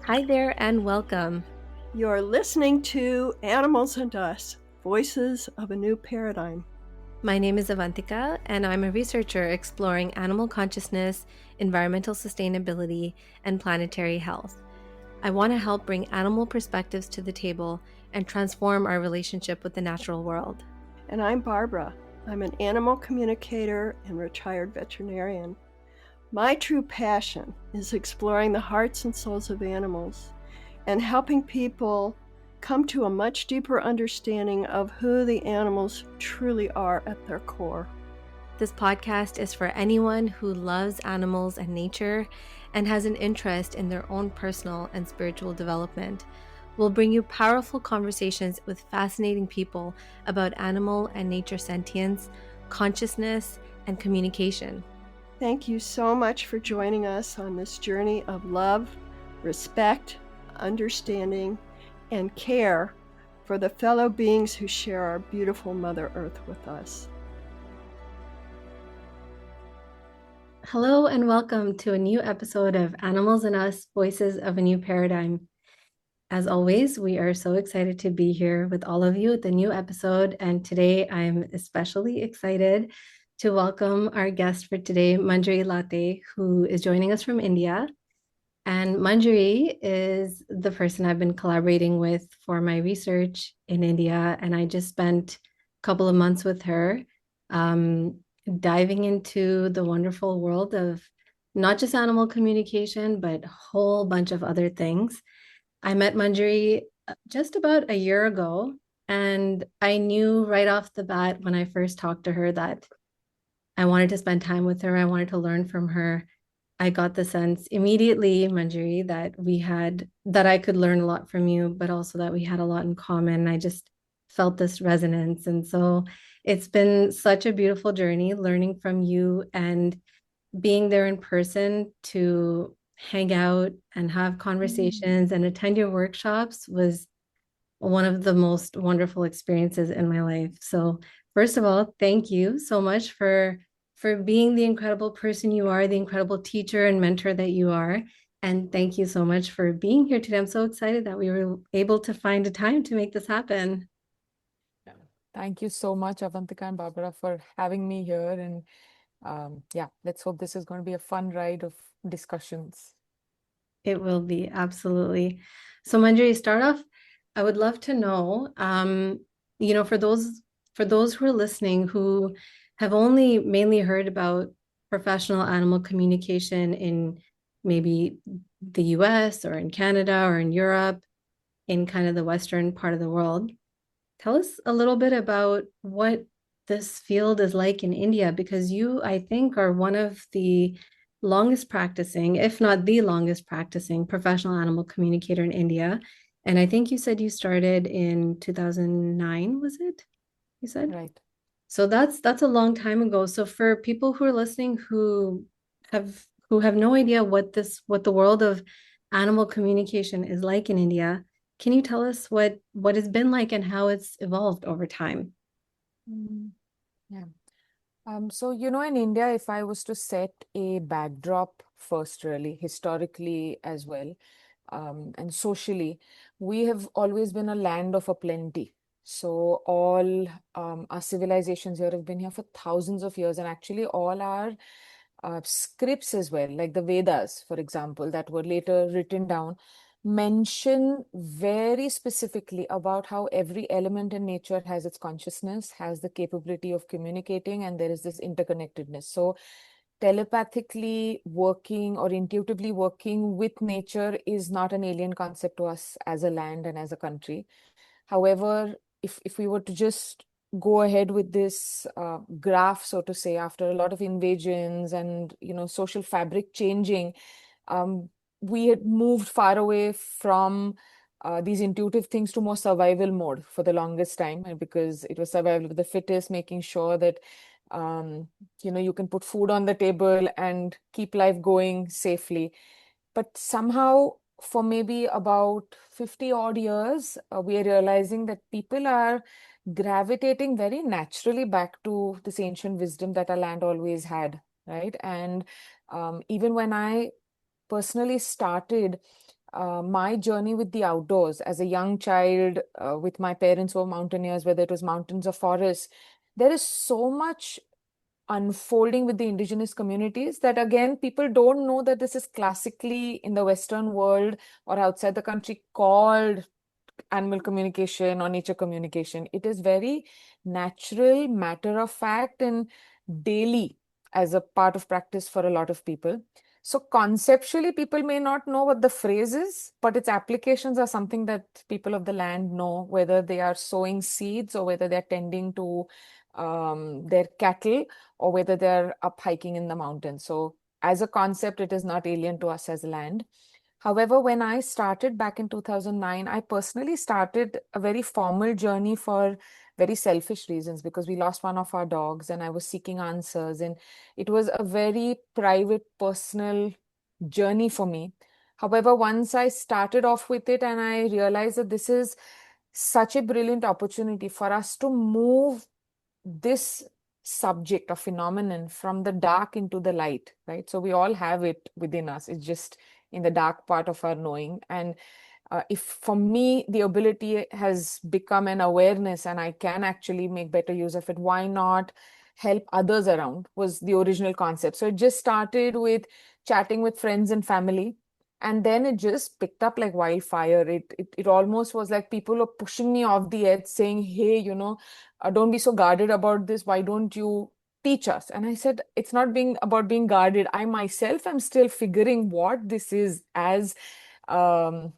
Hi there and welcome. You're listening to Animals and Us, Voices of a New Paradigm. My name is Avantika, and I'm a researcher exploring animal consciousness, environmental sustainability, and planetary health. I want to help bring animal perspectives to the table and transform our relationship with the natural world. And I'm Barbara. I'm an animal communicator and retired veterinarian. My true passion is exploring the hearts and souls of animals and helping people come to a much deeper understanding of who the animals truly are at their core. This podcast is for anyone who loves animals and nature and has an interest in their own personal and spiritual development. We'll bring you powerful conversations with fascinating people about animal and nature sentience, consciousness, and communication. Thank you so much for joining us on this journey of love, respect, understanding, and care for the fellow beings who share our beautiful Mother Earth with us. Hello and welcome to a new episode of Animals and Us, Voices of a New Paradigm. As always, we are so excited to be here with all of you at the new episode. And today I'm especially excited to welcome our guest for today, Manjiri Latey, who is joining us from India. And Manjiri is the person I've been collaborating with for my research in India. And I just spent a couple of months with her, diving into the wonderful world of not just animal communication, but a whole bunch of other things. I met Manjiri just about a year ago, and I knew right off the bat when I first talked to her that I wanted to spend time with her. I wanted to learn from her. I got the sense immediately, Manjiri, that I could learn a lot from you, but also that we had a lot in common. I just felt this resonance. And so it's been such a beautiful journey learning from you and being there in person to hang out and have conversations and attend your workshops was one of the most wonderful experiences in my life. So first of all, thank you so much for being the incredible person you are, the incredible teacher and mentor that you are. And thank you so much for being here today. I'm so excited that we were able to find a time to make this happen. Thank you so much, Avantika and Barbara, for having me here. And let's hope this is going to be a fun ride of discussions. It will be, absolutely. So Manjiri, start off, I would love to know, for those who are listening who have only mainly heard about professional animal communication in maybe the US or in Canada or in Europe, in kind of the Western part of the world. Tell us a little bit about what this field is like in India, because you, I think, are one of the longest practicing, if not the longest practicing professional animal communicator in India. And I think you said you started in 2009, was it? You said? Right. So that's a long time ago. So for people who are listening who have no idea what the world of animal communication is like in India, can you tell us what it's been like and how it's evolved over time? Yeah. So, in India, if I was to set a backdrop first, really, historically as well, and socially, we have always been a land of a plenty. So all our civilizations here have been here for thousands of years, and actually all our scripts as well, like the Vedas, for example, that were later written down, mention very specifically about how every element in nature has its consciousness, has the capability of communicating, and there is this interconnectedness. So telepathically working or intuitively working with nature is not an alien concept to us as a land and as a country. However, if we were to just go ahead with this graph, so to say, after a lot of invasions and social fabric changing, we had moved far away from these intuitive things to more survival mode for the longest time, and because it was survival of the fittest, making sure that you can put food on the table and keep life going safely. But somehow, for maybe about 50 odd years, we are realizing that people are gravitating very naturally back to this ancient wisdom that our land always had, right? And even when I personally started my journey with the outdoors as a young child with my parents who were mountaineers, whether it was mountains or forests, there is so much unfolding with the indigenous communities that again people don't know that this is classically in the Western world or outside the country called animal communication or nature communication. It is very natural, matter of fact, and daily as a part of practice for a lot of people. So conceptually, people may not know what the phrase is, but its applications are something that people of the land know, whether they are sowing seeds or whether they're tending to their cattle or whether they're up hiking in the mountains. So as a concept, it is not alien to us as land. However, when I started back in 2009, I personally started a very formal journey for very selfish reasons because we lost one of our dogs and I was seeking answers. And it was a very private, personal journey for me. However, once I started off with it and I realized that this is such a brilliant opportunity for us to move this subject or phenomenon from the dark into the light, right? So we all have it within us. It's just in the dark part of our knowing. And if for me, the ability has become an awareness and I can actually make better use of it, why not help others around was the original concept. So it just started with chatting with friends and family. And then it just picked up like wildfire. It almost was like people were pushing me off the edge saying, hey, don't be so guarded about this. Why don't you teach us? And I said, it's not being about being guarded. I myself am still figuring what this is um,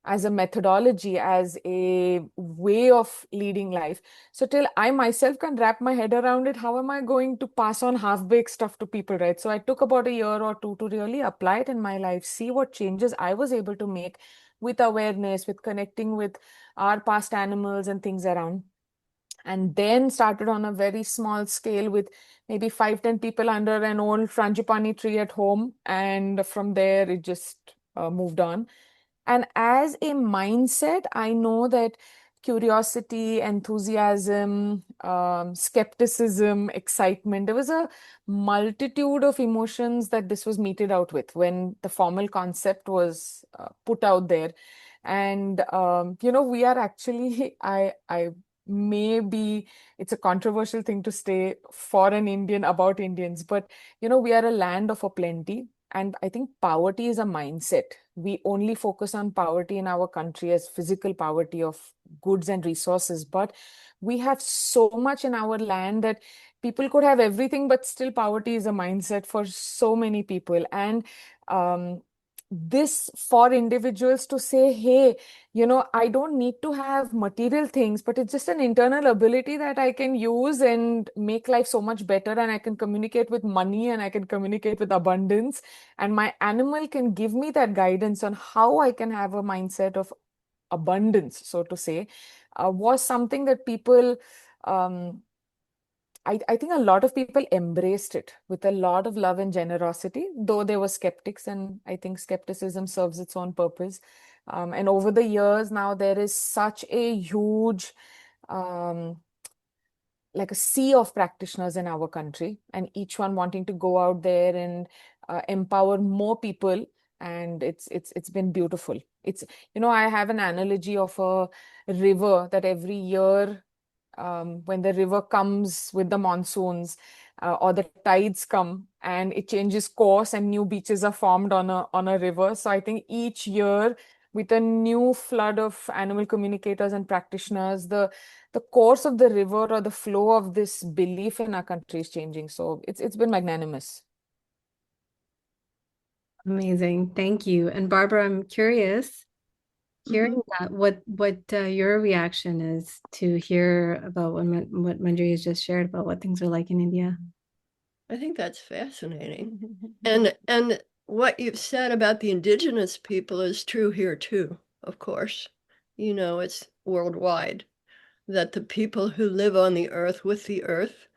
as a methodology, as a way of leading life. So till I myself can wrap my head around it, how am I going to pass on half-baked stuff to people, right? So I took about a year or two to really apply it in my life, see what changes I was able to make with awareness, with connecting with our past animals and things around, and then started on a very small scale with maybe 5, 10 people under an old frangipani tree at home. And from there, it just moved on. And as a mindset, I know that curiosity, enthusiasm, skepticism, excitement, there was a multitude of emotions that this was meted out with when the formal concept was put out there. And we are actually, I maybe it's a controversial thing to say for an Indian about Indians, but we are a land of a plenty. And I think poverty is a mindset. We only focus on poverty in our country as physical poverty of goods and resources. But we have so much in our land that people could have everything, but still poverty is a mindset for so many people. And um, this for individuals to say, hey, I don't need to have material things, but it's just an internal ability that I can use and make life so much better. And I can communicate with money and I can communicate with abundance. And my animal can give me that guidance on how I can have a mindset of abundance, so to say, was something that people, um, I think a lot of people embraced it with a lot of love and generosity, though there were skeptics, and I think skepticism serves its own purpose. And over the years now, there is such a huge um, like a sea of practitioners in our country, and each one wanting to go out there and empower more people. And it's been beautiful. I have an analogy of a river that every year, when the river comes with the monsoons, or the tides come and it changes course and new beaches are formed on a river. So I think each year with a new flood of animal communicators and practitioners, the course of the river or the flow of this belief in our country is changing. So it's been magnanimous. Amazing. Thank you. And Barbara, I'm curious, Mm-hmm. hearing that, what your reaction is to hear about what Manjari has just shared about what things are like in India. I think that's fascinating. And what you've said about the indigenous people is true here too, of course. It's worldwide that the people who live on the earth with the earth,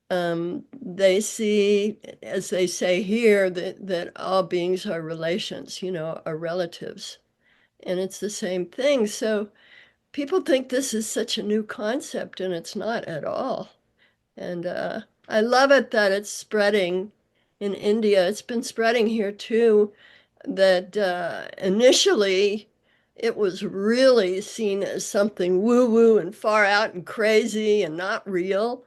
they see, as they say here, that all beings are relations, are relatives. And it's the same thing. So people think this is such a new concept, and it's not at all. And I love it that it's spreading in India. It's been spreading here too. That initially it was really seen as something woo-woo and far out and crazy and not real.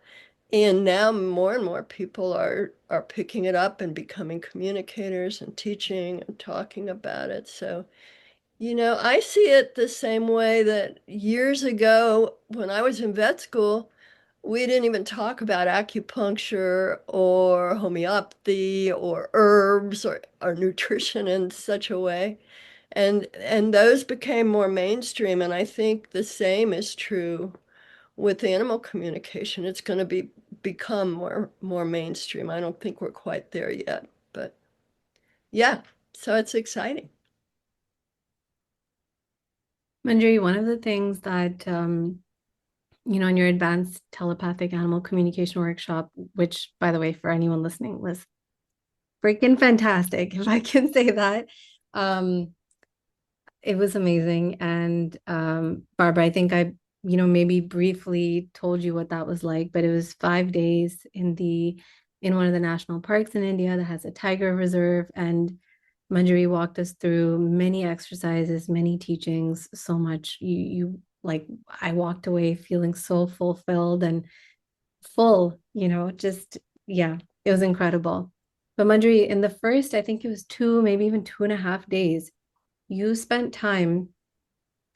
And now more and more people are picking it up and becoming communicators and teaching and talking about it. So, I see it the same way that years ago when I was in vet school, we didn't even talk about acupuncture or homeopathy or herbs or nutrition in such a way. And those became more mainstream. And I think the same is true with animal communication. It's going to become more mainstream. I don't think we're quite there yet, but yeah, so it's exciting. Manjiri, one of the things that in your advanced telepathic animal communication workshop, which, by the way, for anyone listening, was freaking fantastic, if I can say that. Um, it was amazing. And Barbara, I think maybe briefly told you what that was like, but it was 5 days in one of the national parks in India that has a tiger reserve. And Manjari walked us through many exercises, many teachings, so much. You like, I walked away feeling so fulfilled and full, just, yeah, it was incredible. But Manjari, in the first, I think it was two, maybe even 2.5 days, you spent time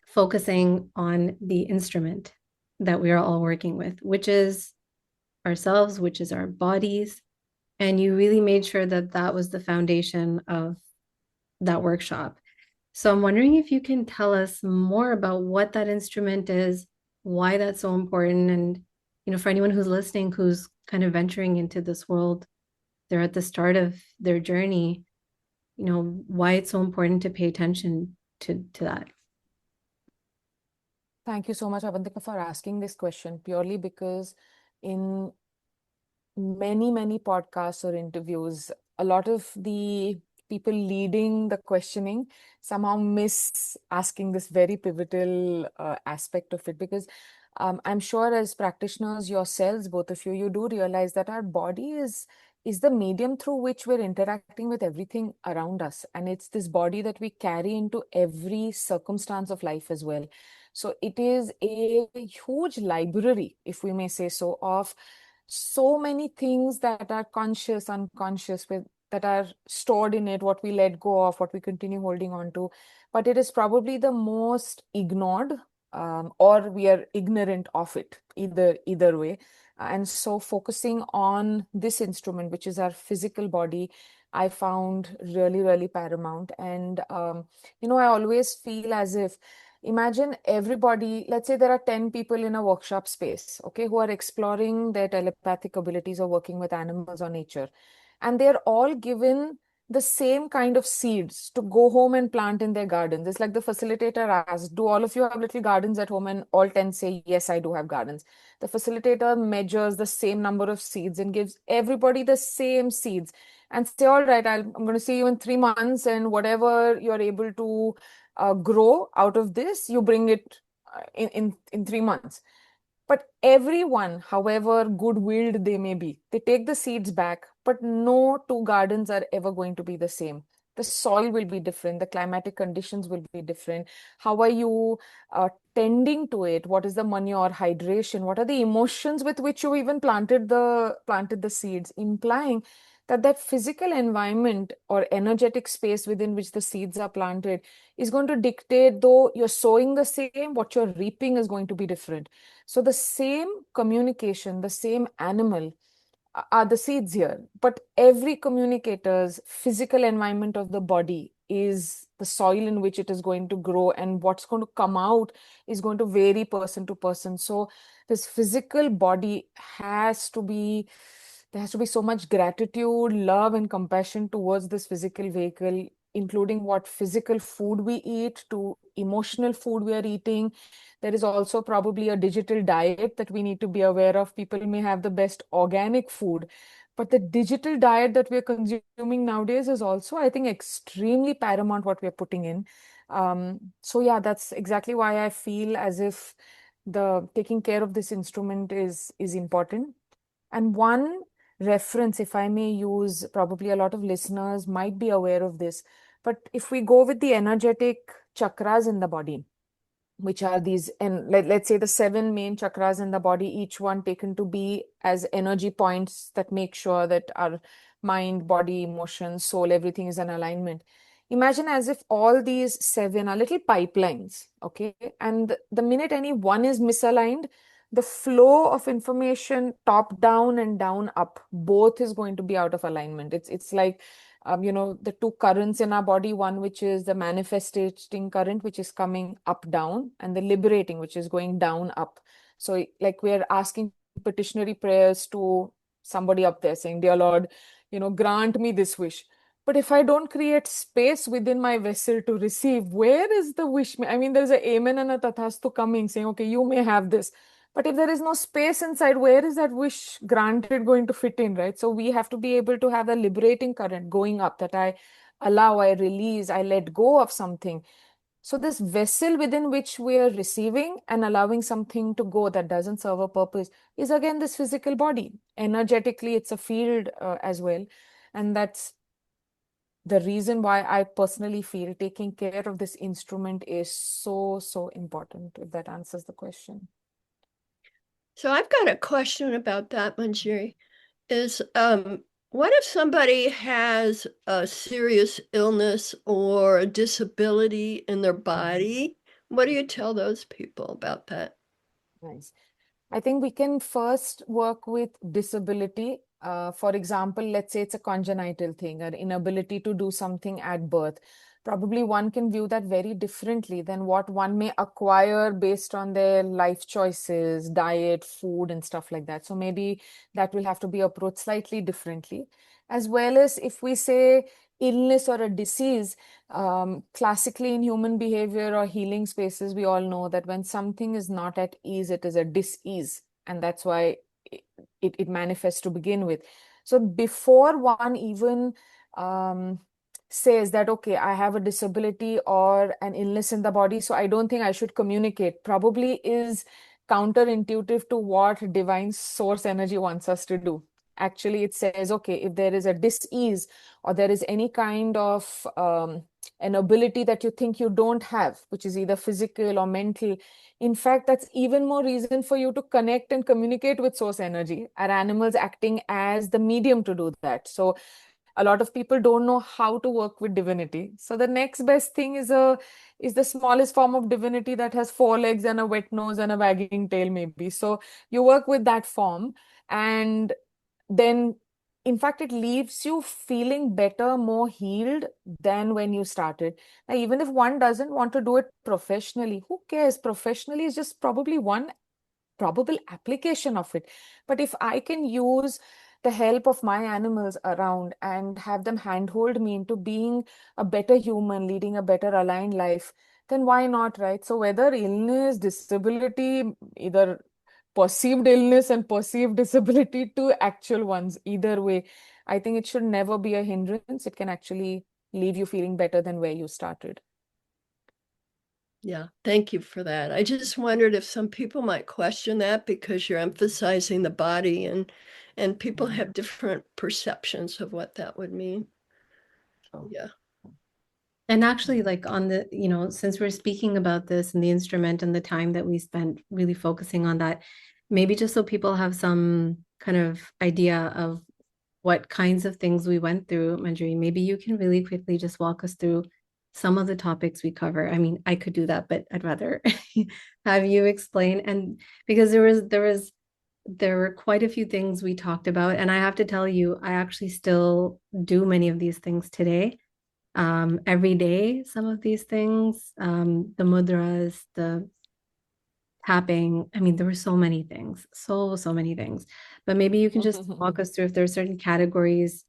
focusing on the instrument that we are all working with, which is ourselves, which is our bodies. And you really made sure that that was the foundation of that workshop. So I'm wondering if you can tell us more about what that instrument is, why that's so important, and for anyone who's listening, who's kind of venturing into this world, they're at the start of their journey, why it's so important to pay attention to that. Thank you so much, Avantika, for asking this question purely because in many podcasts or interviews, a lot of the people leading the questioning somehow miss asking this very pivotal aspect of it because I'm sure as practitioners yourselves, both of you, you do realize that our body is the medium through which we're interacting with everything around us. And it's this body that we carry into every circumstance of life as well. So it is a huge library, if we may say so, of so many things that are conscious, unconscious, that are stored in it, what we let go of, what we continue holding on to. But it is probably the most ignored, or we are ignorant of it, either way. And so focusing on this instrument, which is our physical body, I found really paramount. And I always feel as if, imagine everybody, let's say there are 10 people in a workshop space, okay, who are exploring their telepathic abilities or working with animals or nature. And they're all given the same kind of seeds to go home and plant in their gardens. It's like the facilitator asked, do all of you have little gardens at home? And all 10 say, yes, I do have gardens. The facilitator measures the same number of seeds and gives everybody the same seeds and say, all right, I'm going to see you in 3 months, and whatever you're able to grow out of this, you bring it in 3 months. But everyone, however good-willed they may be, they take the seeds back, but no two gardens are ever going to be the same. The soil will be different, the climatic conditions will be different. How are you tending to it? What is the manure, hydration? What are the emotions with which you even planted the seeds, implying that physical environment or energetic space within which the seeds are planted is going to dictate, though you're sowing the same, what you're reaping is going to be different. So the same communication, the same animal are the seeds here, but every communicator's physical environment of the body is the soil in which it is going to grow, and what's going to come out is going to vary person to person. So this physical body there has to be so much gratitude, love, and compassion towards this physical vehicle, including what physical food we eat to emotional food we are eating. There is also probably a digital diet that we need to be aware of. People may have the best organic food, but the digital diet that we're consuming nowadays is also, I think, extremely paramount what we're putting in. So yeah, that's exactly why I feel as if the taking care of this instrument is important. And one reference, if I may use, probably a lot of listeners might be aware of this, but if we go with the energetic chakras in the body, which are these, and let's say the seven main chakras in the body, each one taken to be as energy points that make sure that our mind, body, emotion, soul, everything is in alignment. Imagine as if all these seven are little pipelines, okay? And the minute any one is misaligned, the flow of information top down and down up, both is going to be out of alignment. It's like the two currents in our body, one which is the manifesting current, which is coming up down, and the liberating, which is going down up. So like we're asking petitionary prayers to somebody up there saying, dear Lord, grant me this wish. But if I don't create space within my vessel to receive, where is the wish? I mean, there's a amen and a tathastu coming saying, okay, you may have this. But if there is no space inside, where is that wish granted going to fit in, right? So we have to be able to have a liberating current going up, that I allow, I release, I let go of something. So this vessel within which we are receiving and allowing something to go that doesn't serve a purpose is again this physical body. Energetically, it's a field as well. And that's the reason why I personally feel taking care of this instrument is so, so important, if that answers the question. So I've got a question about that, Manjiri. Is what if somebody has a serious illness or a disability in their body? What do you tell those people about that? Nice. I think we can first work with disability. For example, let's say it's a congenital thing, an inability to do something at birth. Probably one can view that very differently than what one may acquire based on their life choices, diet, food, and stuff like that. So maybe that will have to be approached slightly differently. As well as if we say illness or a disease, classically in human behavior or healing spaces, we all know that when something is not at ease, it is a dis-ease. And that's why it manifests to begin with. So before one even says that, okay, I have a disability or an illness in the body, so I don't think I should communicate, probably is counterintuitive to what divine source energy wants us to do. Actually, it says, okay, if there is a dis-ease or there is any kind of an ability that you think you don't have, which is either physical or mental, in fact, that's even more reason for you to connect and communicate with source energy. Are animals acting as the medium to do that? So a lot of people don't know how to work with divinity. So the next best thing is the smallest form of divinity that has four legs and a wet nose and a wagging tail, maybe. So you work with that form, and then in fact it leaves you feeling better, more healed than when you started. Now, even if one doesn't want to do it professionally, who cares? Professionally is just probably one probable application of it. But if I can use the help of my animals around and have them handhold me into being a better human, leading a better aligned life, then why not, right? So whether illness, disability, either perceived illness and perceived disability to actual ones, either way, I think it should never be a hindrance. It can actually leave you feeling better than where you started. Yeah, thank you for that. I just wondered if some people might question that because you're emphasizing the body and people have different perceptions of what that would mean. So, Yeah. And actually, like on the, since we're speaking about this and the instrument and the time that we spent really focusing on that, maybe just so people have some kind of idea of what kinds of things we went through, Manjari, maybe you can really quickly just walk us through some of the topics we cover. I mean, I could do that, but I'd rather have you explain. And because there were quite a few things we talked about, and I have to tell you, I actually still do many of these things today, every day, some of these things, the mudras, the tapping. I mean, there were so many things, so many things. But maybe you can just walk us through if there are certain categories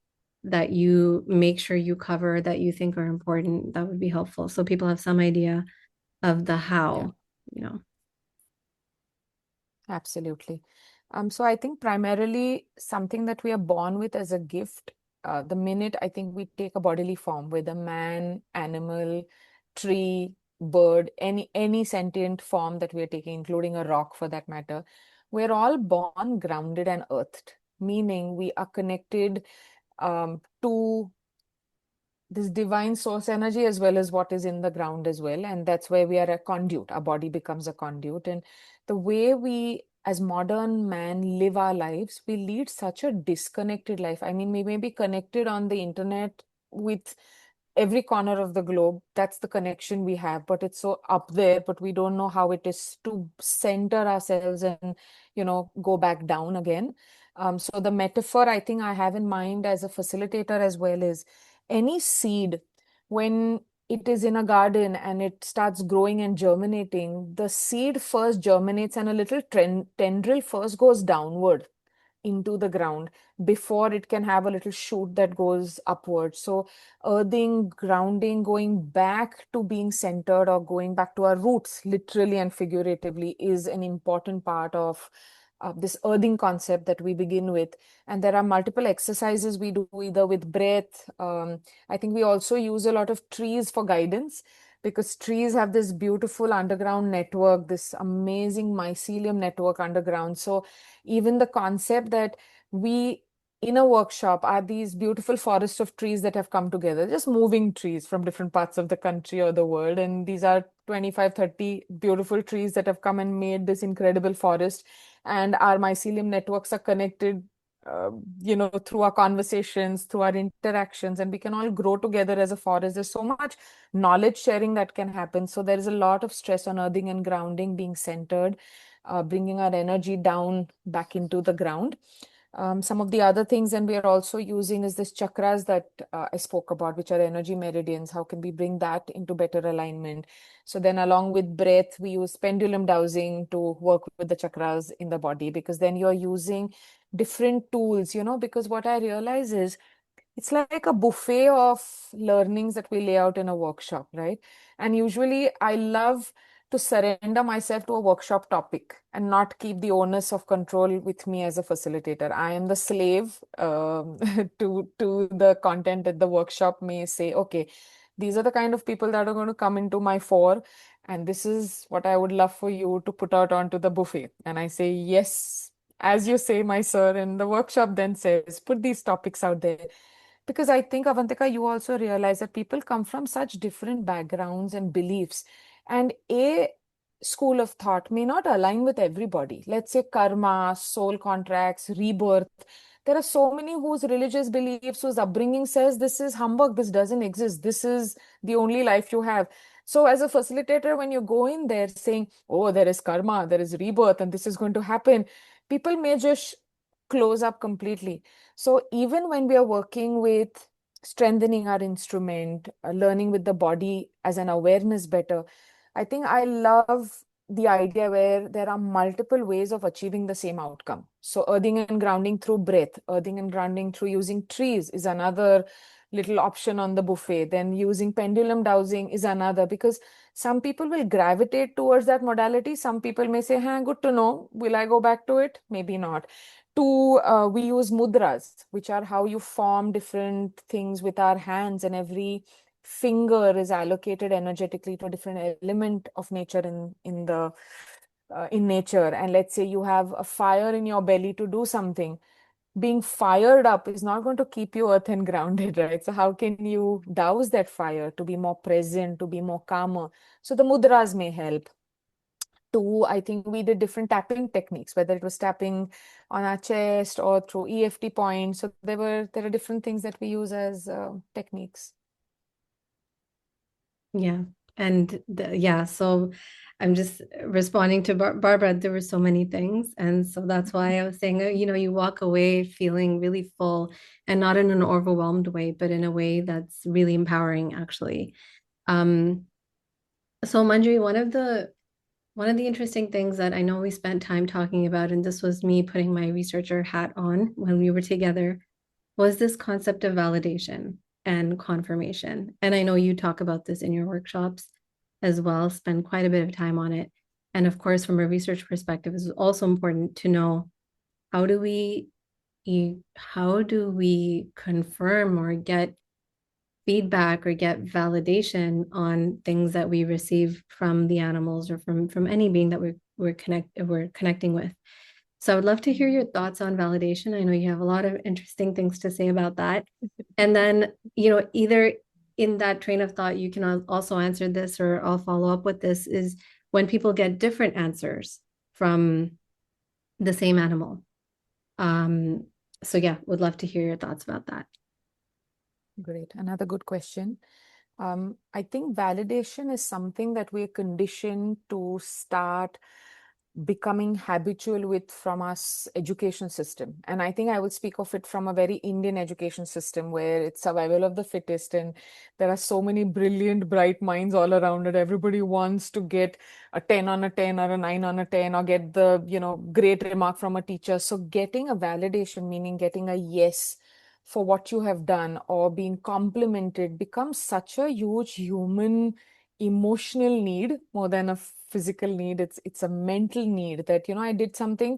that you make sure you cover that you think are important. That would be helpful. So people have some idea of the yeah. how, you know. Absolutely. So I think primarily something that we are born with as a gift, the minute I think we take a bodily form, whether man, animal, tree, bird, any sentient form that we are taking, including a rock for that matter, we're all born grounded and earthed, meaning we are connected to this divine source energy as well as what is in the ground as well. And that's where we are a conduit. Our body becomes a conduit. And the way we, as modern man, live our lives, we lead such a disconnected life. I mean, we may be connected on the internet with every corner of the globe. That's the connection we have, but it's so up there, but we don't know how it is to center ourselves and, go back down again. So the metaphor I think I have in mind as a facilitator as well is any seed, when it is in a garden and it starts growing and germinating, the seed first germinates and a little tendril first goes downward into the ground before it can have a little shoot that goes upward. So, earthing, grounding, going back to being centered or going back to our roots, literally and figuratively, is an important part of this earthing concept that we begin with. And there are multiple exercises we do either with breath. I think we also use a lot of trees for guidance because trees have this beautiful underground network, this amazing mycelium network underground. So even the concept that we in a workshop are these beautiful forests of trees that have come together, just moving trees from different parts of the country or the world. And these are 25, 30 beautiful trees that have come and made this incredible forest. And our mycelium networks are connected, through our conversations, through our interactions, and we can all grow together as a forest. There's so much knowledge sharing that can happen. So there is a lot of stress on earthing and grounding, being centered, bringing our energy down back into the ground. Some of the other things, and we are also using is this chakras that I spoke about, which are energy meridians. How can we bring that into better alignment? So then along with breath, we use pendulum dowsing to work with the chakras in the body, because then you're using different tools, because what I realize is it's like a buffet of learnings that we lay out in a workshop, right? And usually I love to surrender myself to a workshop topic and not keep the onus of control with me as a facilitator. I am the slave to the content that the workshop may say, okay, these are the kind of people that are going to come into my fore, and this is what I would love for you to put out onto the buffet. And I say, yes, as you say, my sir. And the workshop then says, put these topics out there. Because I think, Avantika, you also realize that people come from such different backgrounds and beliefs. And a school of thought may not align with everybody. Let's say karma, soul contracts, rebirth. There are so many whose religious beliefs, whose upbringing says this is humbug, this doesn't exist, this is the only life you have. So, as a facilitator, when you go in there saying, oh, there is karma, there is rebirth, and this is going to happen, people may just close up completely. So even when we are working with strengthening our instrument, learning with the body as an awareness better, I think I love the idea where there are multiple ways of achieving the same outcome. So earthing and grounding through breath, earthing and grounding through using trees is another little option on the buffet. Then using pendulum dowsing is another, because some people will gravitate towards that modality. Some people may say, hey, good to know. Will I go back to it? Maybe not. Two, we use mudras, which are how you form different things with our hands, and every finger is allocated energetically to a different element of nature in nature. And let's say you have a fire in your belly to do something. Being fired up is not going to keep you earth and grounded, right? So how can you douse that fire to be more present, to be more calmer? So the mudras may help. Two, I think we did different tapping techniques, whether it was tapping on our chest or through EFT points. So there are different things that we use as techniques. Yeah. And yeah, so I'm just responding to Barbara. There were so many things. And so that's why I was saying, you walk away feeling really full, and not in an overwhelmed way, but in a way that's really empowering, actually. Um, so Manjiri, one of the interesting things that I know we spent time talking about, and this was me putting my researcher hat on when we were together, was this concept of validation and confirmation. And I know you talk about this in your workshops as well, spend quite a bit of time on it. And of course, from a research perspective, it's also important to know how do we how do we confirm or get feedback or get validation on things that we receive from the animals or from any being that we're connecting with. So I would love to hear your thoughts on validation. I know you have a lot of interesting things to say about that. And then, either in that train of thought, you can also answer this, or I'll follow up with this, is when people get different answers from the same animal. Um, so yeah, would love to hear your thoughts about that. Great. Another good question. I think validation is something that we're conditioned to start becoming habitual with from our education system. And I think I would speak of it from a very Indian education system where it's survival of the fittest, and there are so many brilliant, bright minds all around it. Everybody wants to get a 10 on a 10 or a 9 on a 10 or get the, great remark from a teacher. So getting a validation, meaning getting a yes for what you have done or being complimented, becomes such a huge human emotional need more than a physical need. It's a mental need that, I did something,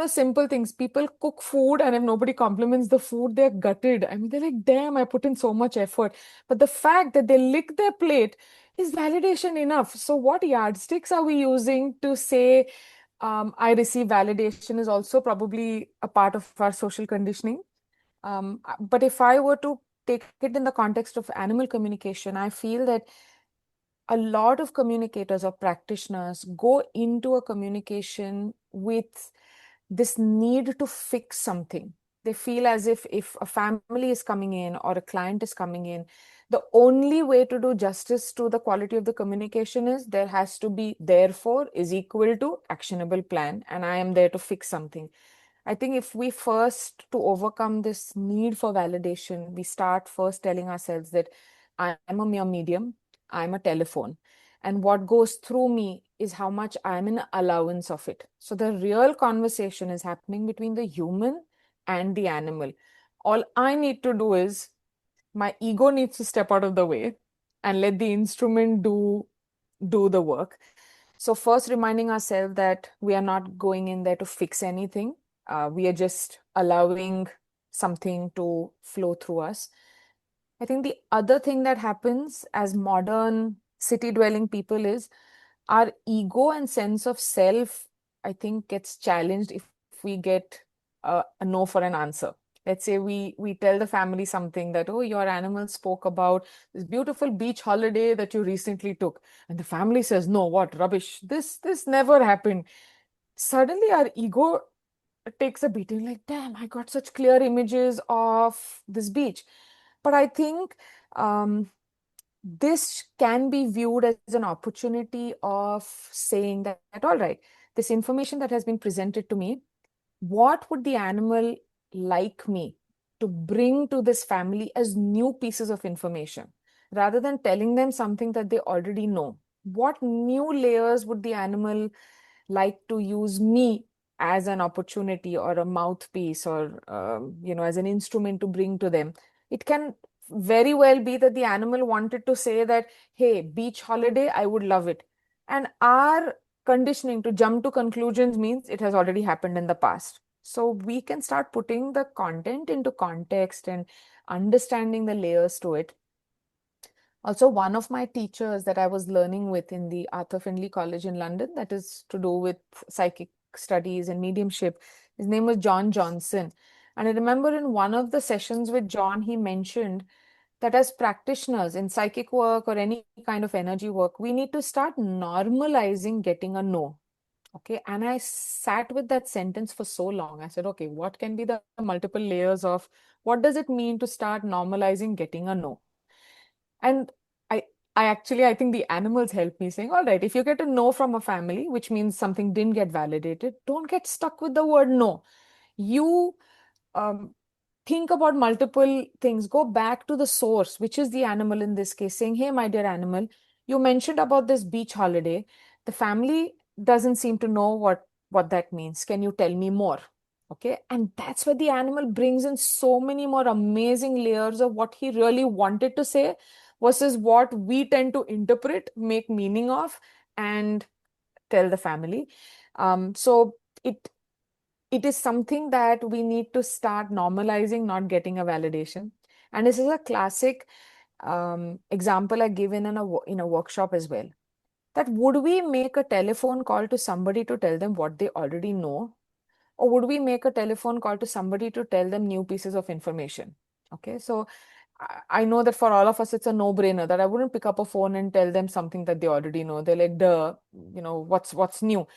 simple things. People cook food, and if nobody compliments the food, they're gutted. I mean, they're like, damn, I put in so much effort. But the fact that they lick their plate is validation enough. So what yardsticks are we using to say, I receive validation, is also probably a part of our social conditioning. But if I were to take it in the context of animal communication, I feel that a lot of communicators or practitioners go into a communication with this need to fix something. They feel as if a family is coming in or a client is coming in, the only way to do justice to the quality of the communication is there has to be therefore is equal to actionable plan, and I am there to fix something. I think if we first, to overcome this need for validation, we start first telling ourselves that I'm a mere medium, I'm a telephone. And what goes through me is how much I'm in allowance of it. So the real conversation is happening between the human and the animal. All I need to do is my ego needs to step out of the way and let the instrument do the work. So first reminding ourselves that we are not going in there to fix anything. We are just allowing something to flow through us. I think the other thing that happens as modern city dwelling people is our ego and sense of self, I think, gets challenged if we get a no for an answer. Let's say we tell the family something that, oh, your animal spoke about this beautiful beach holiday that you recently took. And the family says, no, what rubbish. This never happened. Suddenly our ego takes a beating, like, damn, I got such clear images of this beach. But I think this can be viewed as an opportunity of saying that, all right, this information that has been presented to me, what would the animal like me to bring to this family as new pieces of information rather than telling them something that they already know? What new layers would the animal like to use me as an opportunity or a mouthpiece or as an instrument to bring to them? It can very well be that the animal wanted to say that, hey, beach holiday, I would love it. And our conditioning to jump to conclusions means it has already happened in the past. So we can start putting the content into context and understanding the layers to it. Also, one of my teachers that I was learning with in the Arthur Findlay College in London, that is to do with psychic studies and mediumship, his name was John Johnson. And I remember in one of the sessions with John, he mentioned that as practitioners in psychic work or any kind of energy work, we need to start normalizing getting a no. Okay. And I sat with that sentence for so long. I said, okay, what can be the multiple layers of what does it mean to start normalizing getting a no? And I, I think the animals help me saying, all right, if you get a no from a family, which means something didn't get validated, don't get stuck with the word no. You um, think about multiple things. Go back to the source, which is the animal in this case, saying, hey, my dear animal, you mentioned about this beach holiday. The family doesn't seem to know what that means. Can you tell me more? Okay. And that's where the animal brings in so many more amazing layers of what he really wanted to say versus what we tend to interpret, make meaning of, and tell the family. So it is something that we need to start normalizing, not getting a validation. And this is a classic example I give in a workshop as well, that would we make a telephone call to somebody to tell them what they already know, or would we make a telephone call to somebody to tell them new pieces of information? Okay, so I know that for all of us, it's a no-brainer that I wouldn't pick up a phone and tell them something that they already know. They're like, duh, what's new?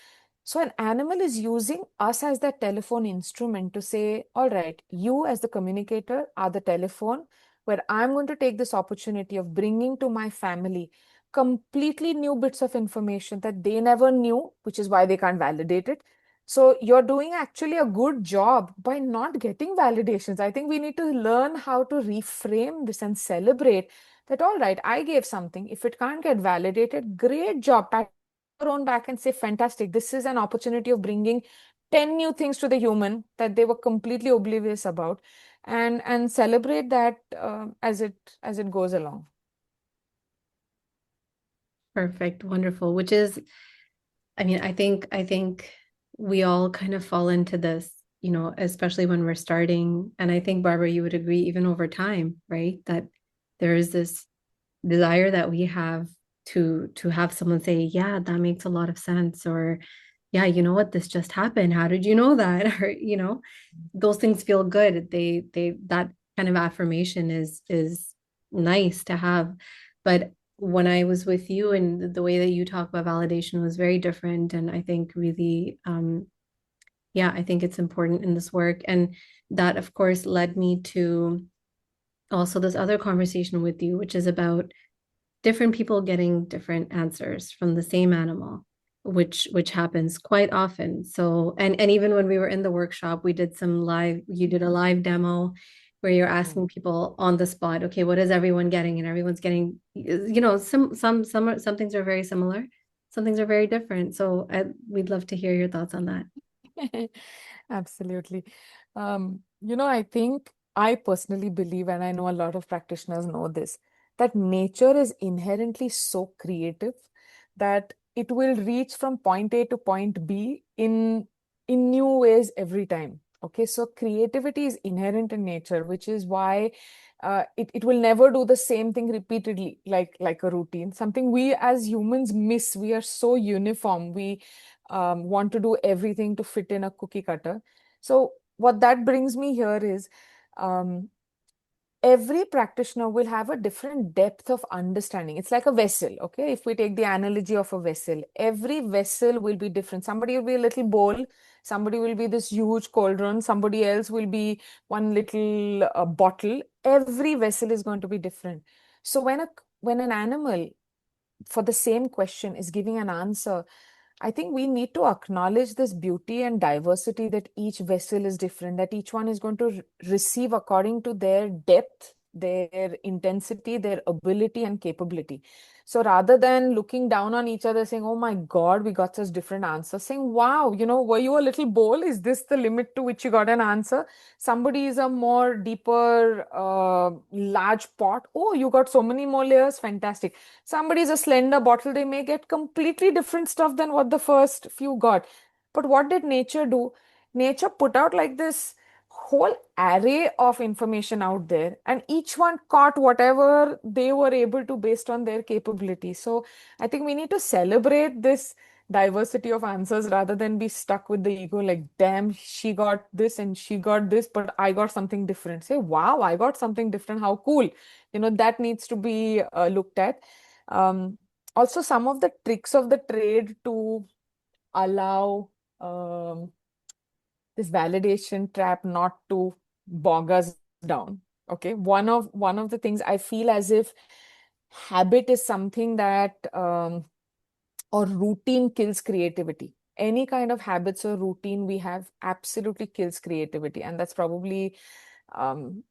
So an animal is using us as that telephone instrument to say, all right, you as the communicator are the telephone where I'm going to take this opportunity of bringing to my family completely new bits of information that they never knew, which is why they can't validate it. So you're doing actually a good job by not getting validations. I think we need to learn how to reframe this and celebrate that, all right, I gave something. If it can't get validated, great job. Pat your own back and say, fantastic. This is an opportunity of bringing 10 new things to the human that they were completely oblivious about, and celebrate that as it goes along. Perfect, wonderful. Which is, I mean, I think we all kind of fall into this, especially when we're starting. And I think, Barbara, you would agree, even over time, right? That there is this desire that we have to have someone say, yeah, that makes a lot of sense, or yeah, you know what, this just happened. How did you know that? Or, those things feel good. They that kind of affirmation is nice to have. But when I was with you, and the way that you talk about validation was very different. And I think really, yeah, I think it's important in this work. And that, of course, led me to also this other conversation with you, which is about different people getting different answers from the same animal, which happens quite often. So, and even when we were in the workshop, we did some live, you did a live demo where you're asking people on the spot, okay, what is everyone getting? And everyone's getting, some things are very similar, some things are very different. So we'd love to hear your thoughts on that. Absolutely. I think I personally believe, and I know a lot of practitioners know this, that nature is inherently so creative that it will reach from point A to point B in new ways every time. Okay, so creativity is inherent in nature, which is why it will never do the same thing repeatedly, like a routine. Something we as humans miss. We are so uniform. We want to do everything to fit in a cookie cutter. So what that brings me here is, um, every practitioner will have a different depth of understanding. It's like a vessel, okay? If we take the analogy of a vessel, every vessel will be different. Somebody will be a little bowl, somebody will be this huge cauldron, somebody else will be one little bottle. Every vessel is going to be different. So when an animal for the same question is giving an answer, I think we need to acknowledge this beauty and diversity, that each vessel is different, that each one is going to receive according to their depth, their intensity, their ability and capability. So rather than looking down on each other saying, oh my God, we got such different answers, saying, wow, were you a little bowl? Is this the limit to which you got an answer? Somebody is a more deeper, large pot. Oh, you got so many more layers. Fantastic. Somebody's a slender bottle, they may get completely different stuff than what the first few got. But what did nature do? Nature put out like this whole array of information out there, and each one caught whatever they were able to based on their capability. So I think we need to celebrate this diversity of answers rather than be stuck with the ego like, damn, she got this and she got this, but I got something different. Say, wow, I got something different. How cool. That needs to be looked at. um, Also, some of the tricks of the trade to allow this validation trap not to bog us down. Okay, one of the things I feel as if habit is something that or routine kills creativity. Any kind of habits or routine we have absolutely kills creativity, and that's probably um,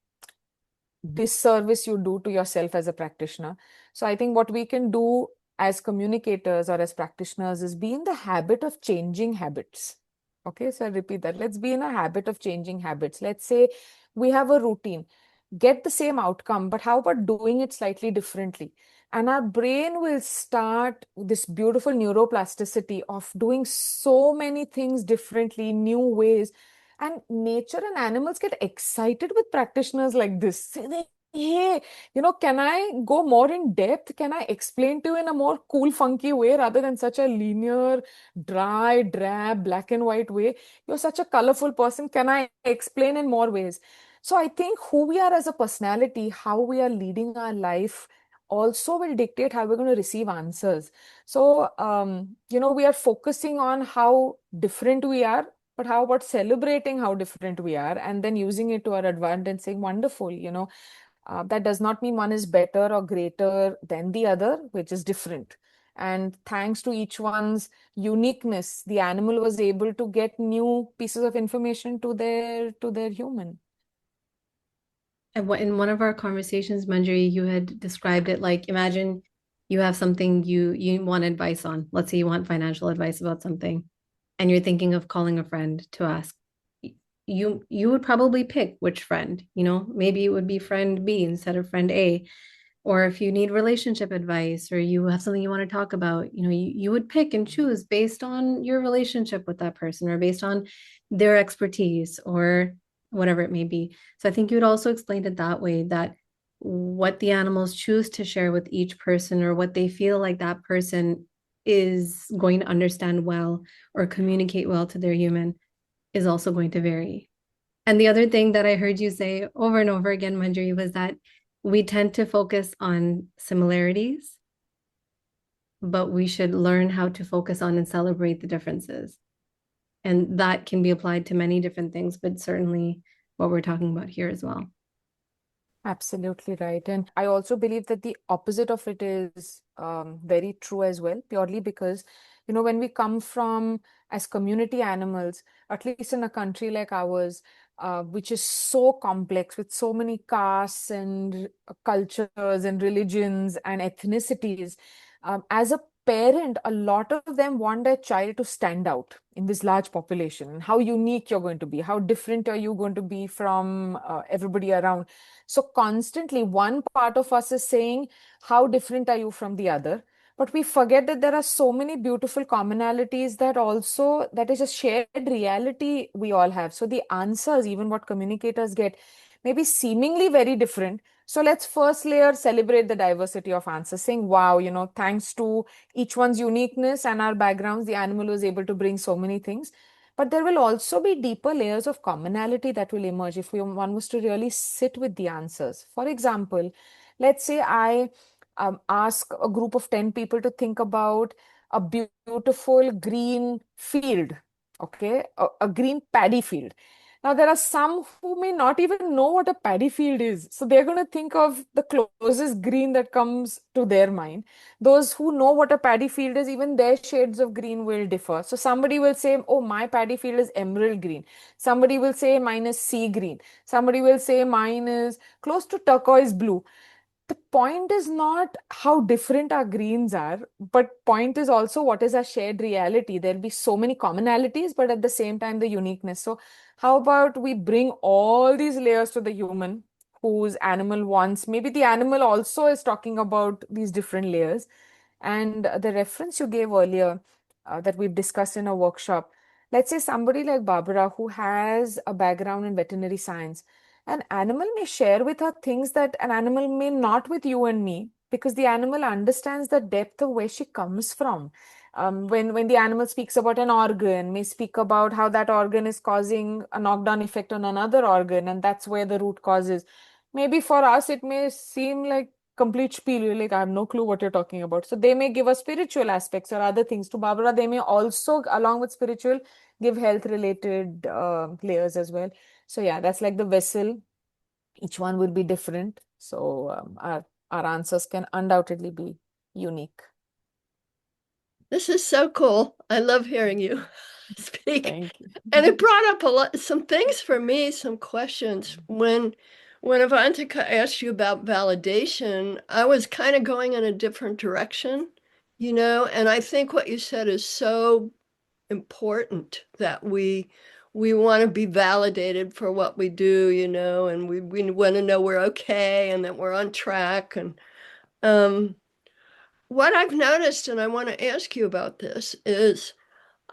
disservice you do to yourself as a practitioner. So I think what we can do as communicators or as practitioners is be in the habit of changing habits. Okay, so I repeat that. Let's be in a habit of changing habits. Let's say we have a routine, get the same outcome, but how about doing it slightly differently? And our brain will start this beautiful neuroplasticity of doing so many things differently, new ways. And nature and animals get excited with practitioners like this. Say, hey, can I go more in depth? Can I explain to you in a more cool, funky way rather than such a linear, dry, drab, black and white way? You're such a colorful person. Can I explain in more ways? So I think who we are as a personality, how we are leading our life, also will dictate how we're going to receive answers. So, we are focusing on how different we are, but how about celebrating how different we are and then using it to our advantage, saying, wonderful, that does not mean one is better or greater than the other, which is different. And thanks to each one's uniqueness, the animal was able to get new pieces of information to their human. And in one of our conversations, Manjari, you had described it like imagine you have something you want advice on. Let's say you want financial advice about something, and you're thinking of calling a friend to ask. You would probably pick which friend, maybe it would be friend B instead of friend A. Or if you need relationship advice or you have something you want to talk about, you would pick and choose based on your relationship with that person or based on their expertise or whatever it may be. So I think you would also explain it that way, that what the animals choose to share with each person or what they feel like that person is going to understand well or communicate well to their human is also going to vary. And the other thing that I heard you say over and over again, Manjari, was that we tend to focus on similarities, but we should learn how to focus on and celebrate the differences. And that can be applied to many different things, but certainly what we're talking about here as well. Absolutely right. And I also believe that the opposite of it is very true as well, purely because, when we come from as community animals, at least in a country like ours, which is so complex with so many castes and cultures and religions and ethnicities, as a parent, a lot of them want their child to stand out in this large population. And how unique you're going to be, how different are you going to be from everybody around. So constantly, one part of us is saying, how different are you from the other? But we forget that there are so many beautiful commonalities that is a shared reality we all have. So the answers, even what communicators get, may be seemingly very different. So let's first layer celebrate the diversity of answers, saying, wow, thanks to each one's uniqueness and our backgrounds, the animal was able to bring so many things. But there will also be deeper layers of commonality that will emerge if one was to really sit with the answers. For example, let's say I ask a group of 10 people to think about a beautiful green field, okay, a green paddy field. Now, there are some who may not even know what a paddy field is. So they're going to think of the closest green that comes to their mind. Those who know what a paddy field is, even their shades of green will differ. So somebody will say, oh, my paddy field is emerald green. Somebody will say mine is sea green. Somebody will say mine is close to turquoise blue. The point is not how different our greens are, but point is also what is our shared reality. There'll be so many commonalities, but at the same time, the uniqueness. So how about we bring all these layers to the human whose animal wants? Maybe the animal also is talking about these different layers. And the reference you gave earlier that we've discussed in a workshop, let's say somebody like Barbara who has a background in veterinary science, an animal may share with her things that an animal may not with you and me, because the animal understands the depth of where she comes from. When the animal speaks about an organ, may speak about how that organ is causing a knockdown effect on another organ, and that's where the root cause is. Maybe for us, it may seem like complete spiel. You're like, I have no clue what you're talking about. So they may give us spiritual aspects or other things. To Barbara, they may also, along with spiritual, give health related layers as well. So yeah, that's like the vessel. Each one will be different. So our answers can undoubtedly be unique. This is so cool. I love hearing you speak. Thank you. And it brought up some things for me, some questions. When Avantika asked you about validation, I was kind of going in a different direction, and I think what you said is so important that we want to be validated for what we do, and we want to know we're okay and that we're on track. And what I've noticed, and I want to ask you about this, is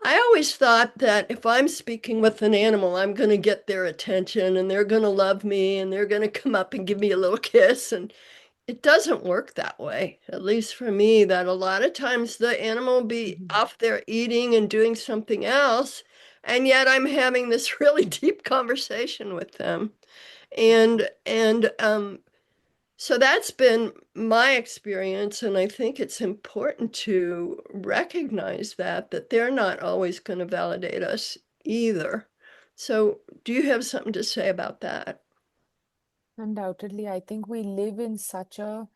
I always thought that if I'm speaking with an animal, I'm going to get their attention and they're going to love me and they're going to come up and give me a little kiss. And it doesn't work that way, at least for me, that a lot of times the animal will be Mhm. off there eating and doing something else. And yet I'm having this really deep conversation with them. And so that's been my experience, and I think it's important to recognize that they're not always going to validate us either. So, do you have something to say about that? Undoubtedly, I think we live in such a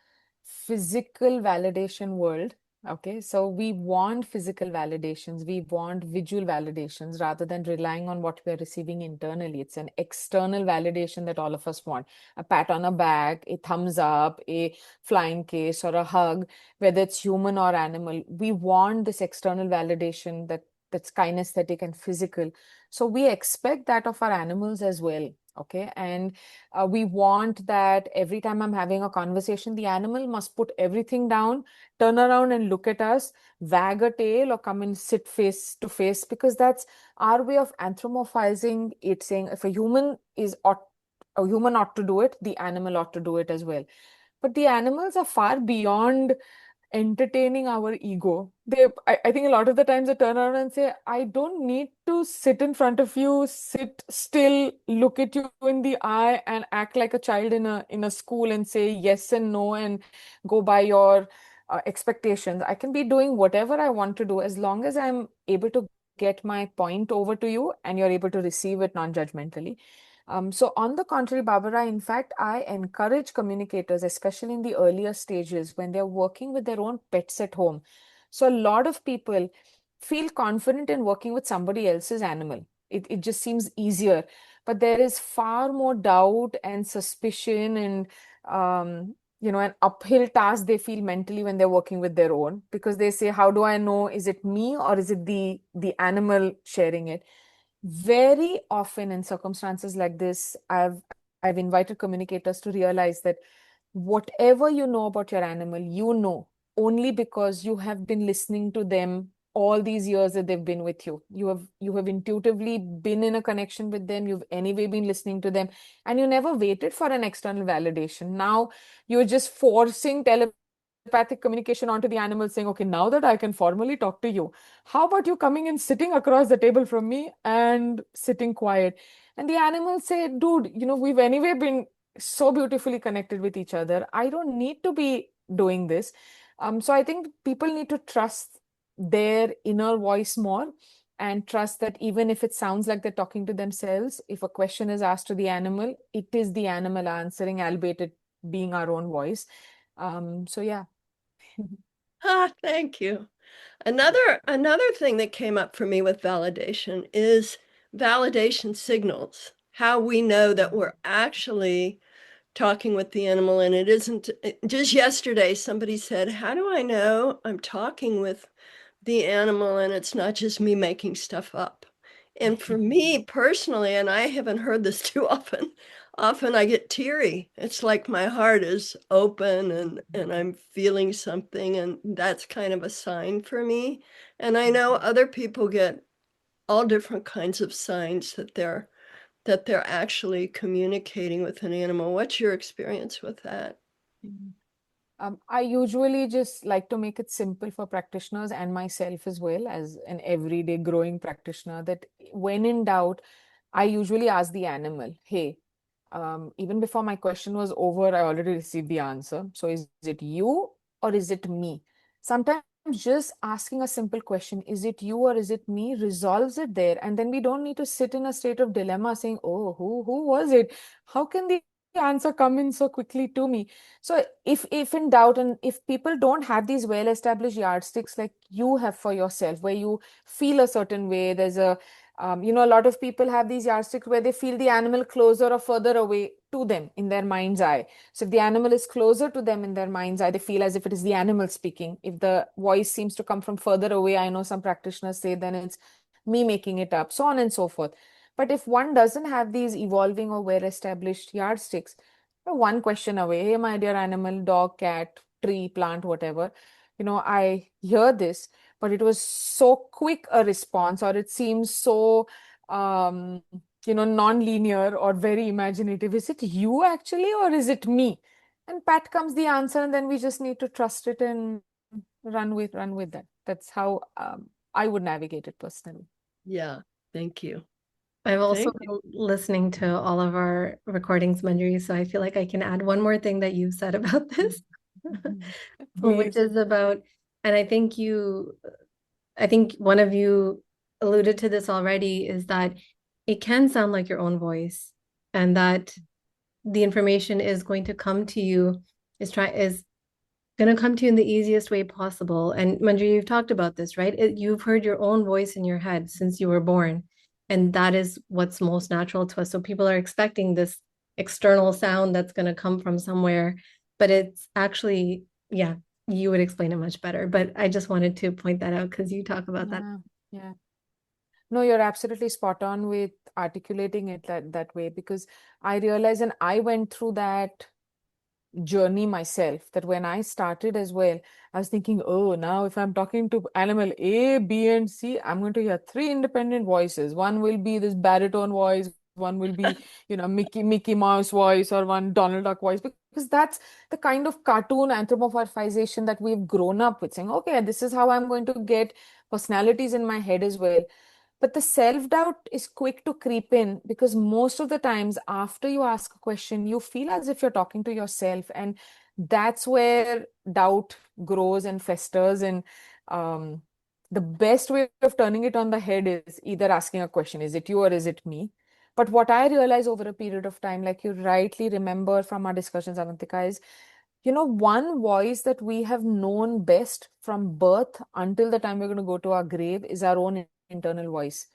physical validation world. Okay, so we want physical validations, we want visual validations rather than relying on what we are receiving internally. It's an external validation that all of us want. A pat on a back, a thumbs up, a flying kiss, or a hug, whether it's human or animal. We want this external validation that's kinesthetic and physical. So we expect that of our animals as well. Okay, and we want that every time I'm having a conversation, the animal must put everything down, turn around and look at us, wag a tail, or come and sit face to face, because that's our way of anthropomorphizing it, saying if a human ought to do it, the animal ought to do it as well. But the animals are far beyond entertaining our ego. I think a lot of the times they turn around and say, I don't need to sit in front of you, sit still, look at you in the eye, and act like a child in a school and say yes and no and go by your expectations. I can be doing whatever I want to do as long as I'm able to get my point over to you and you're able to receive it non-judgmentally. So on the contrary, Barbara, in fact, I encourage communicators, especially in the earlier stages when they're working with their own pets at home. So a lot of people feel confident in working with somebody else's animal. It just seems easier. But there is far more doubt and suspicion and an uphill task they feel mentally when they're working with their own, because they say, how do I know, is it me or is it the animal sharing it? Very often in circumstances like this, I've invited communicators to realize that whatever you know about your animal, you know only because you have been listening to them all these years that they've been with you. You have intuitively been in a connection with them. You've anyway been listening to them, and you never waited for an external validation. Now you're just forcing telepathic communication onto the animal, saying, okay, now that I can formally talk to you, how about you coming and sitting across the table from me and sitting quiet? And the animals say, dude, we've anyway been so beautifully connected with each other. I don't need to be doing this. So I think people need to trust their inner voice more and trust that even if it sounds like they're talking to themselves, if a question is asked to the animal, it is the animal answering, albeit it being our own voice. So yeah. Ah, thank you. Another thing that came up for me with validation is validation signals. How we know that we're actually talking with the animal and it isn't just yesterday somebody said, how do I know I'm talking with the animal and it's not just me making stuff up? And for me personally, and I haven't heard this too often I get teary. It's like my heart is open and I'm feeling something, and that's kind of a sign for me. And I know other people get all different kinds of signs that they're actually communicating with an animal. What's your experience with that? Mhm. I usually just like to make it simple for practitioners and myself as well as an everyday growing practitioner, that when in doubt, I usually ask the animal, hey, even before my question was over, I already received the answer. So is it you or is it me? Sometimes just asking a simple question, is it you or is it me, resolves it there. And then we don't need to sit in a state of dilemma saying, oh, who was it? How can the answer come in so quickly to me? So if in doubt, and if people don't have these well-established yardsticks like you have for yourself, where you feel a certain way, there's a lot of people have these yardsticks where they feel the animal closer or further away to them in their mind's eye. So if the animal is closer to them in their mind's eye, they feel as if it is the animal speaking. If the voice seems to come from further away, I know some practitioners say then it's me making it up, so on and so forth. But if one doesn't have these evolving or well-established yardsticks, one question away, hey, my dear animal, dog, cat, tree, plant, whatever, I hear this, but it was so quick a response, or it seems so um, non-linear or very imaginative. Is it you actually, or is it me? And pat comes the answer, and then we just need to trust it and run with that. That's how I would navigate it personally. Yeah. Thank you. I've also Thank you. been listening to all of our recordings, Manjiri, so I feel like I can add one more thing that you've said about this, Mhm. which Please. is about, and I think one of you alluded to this already, is that it can sound like your own voice, and that the information is going to come to you, is going to come to you in the easiest way possible. And Manjari, you've talked about this, right? You've heard your own voice in your head since you were born. And that is what's most natural to us. So people are expecting this external sound that's going to come from somewhere, but it's actually, yeah, you would explain it much better. But I just wanted to point that out because you talk about that. Yeah, yeah. No, you're absolutely spot on with articulating it that way, because I realize, and I went through that journey myself, that when I started as well, I was thinking, oh, now if I'm talking to animal A, B, and C, I'm going to hear three independent voices. One will be this baritone voice, one will be, Mickey Mouse voice, or one Donald Duck voice, because that's the kind of cartoon anthropomorphization that we've grown up with, saying, okay, this is how I'm going to get personalities in my head as well. But the self-doubt is quick to creep in, because most of the times after you ask a question, you feel as if you're talking to yourself. And that's where doubt grows and festers. And um, the best way of turning it on the head is either asking a question, is it you or is it me? But what I realize over a period of time, like you rightly remember from our discussions, Avantika, is one voice that we have known best from birth until the time we're going to go to our grave is our own internal voice.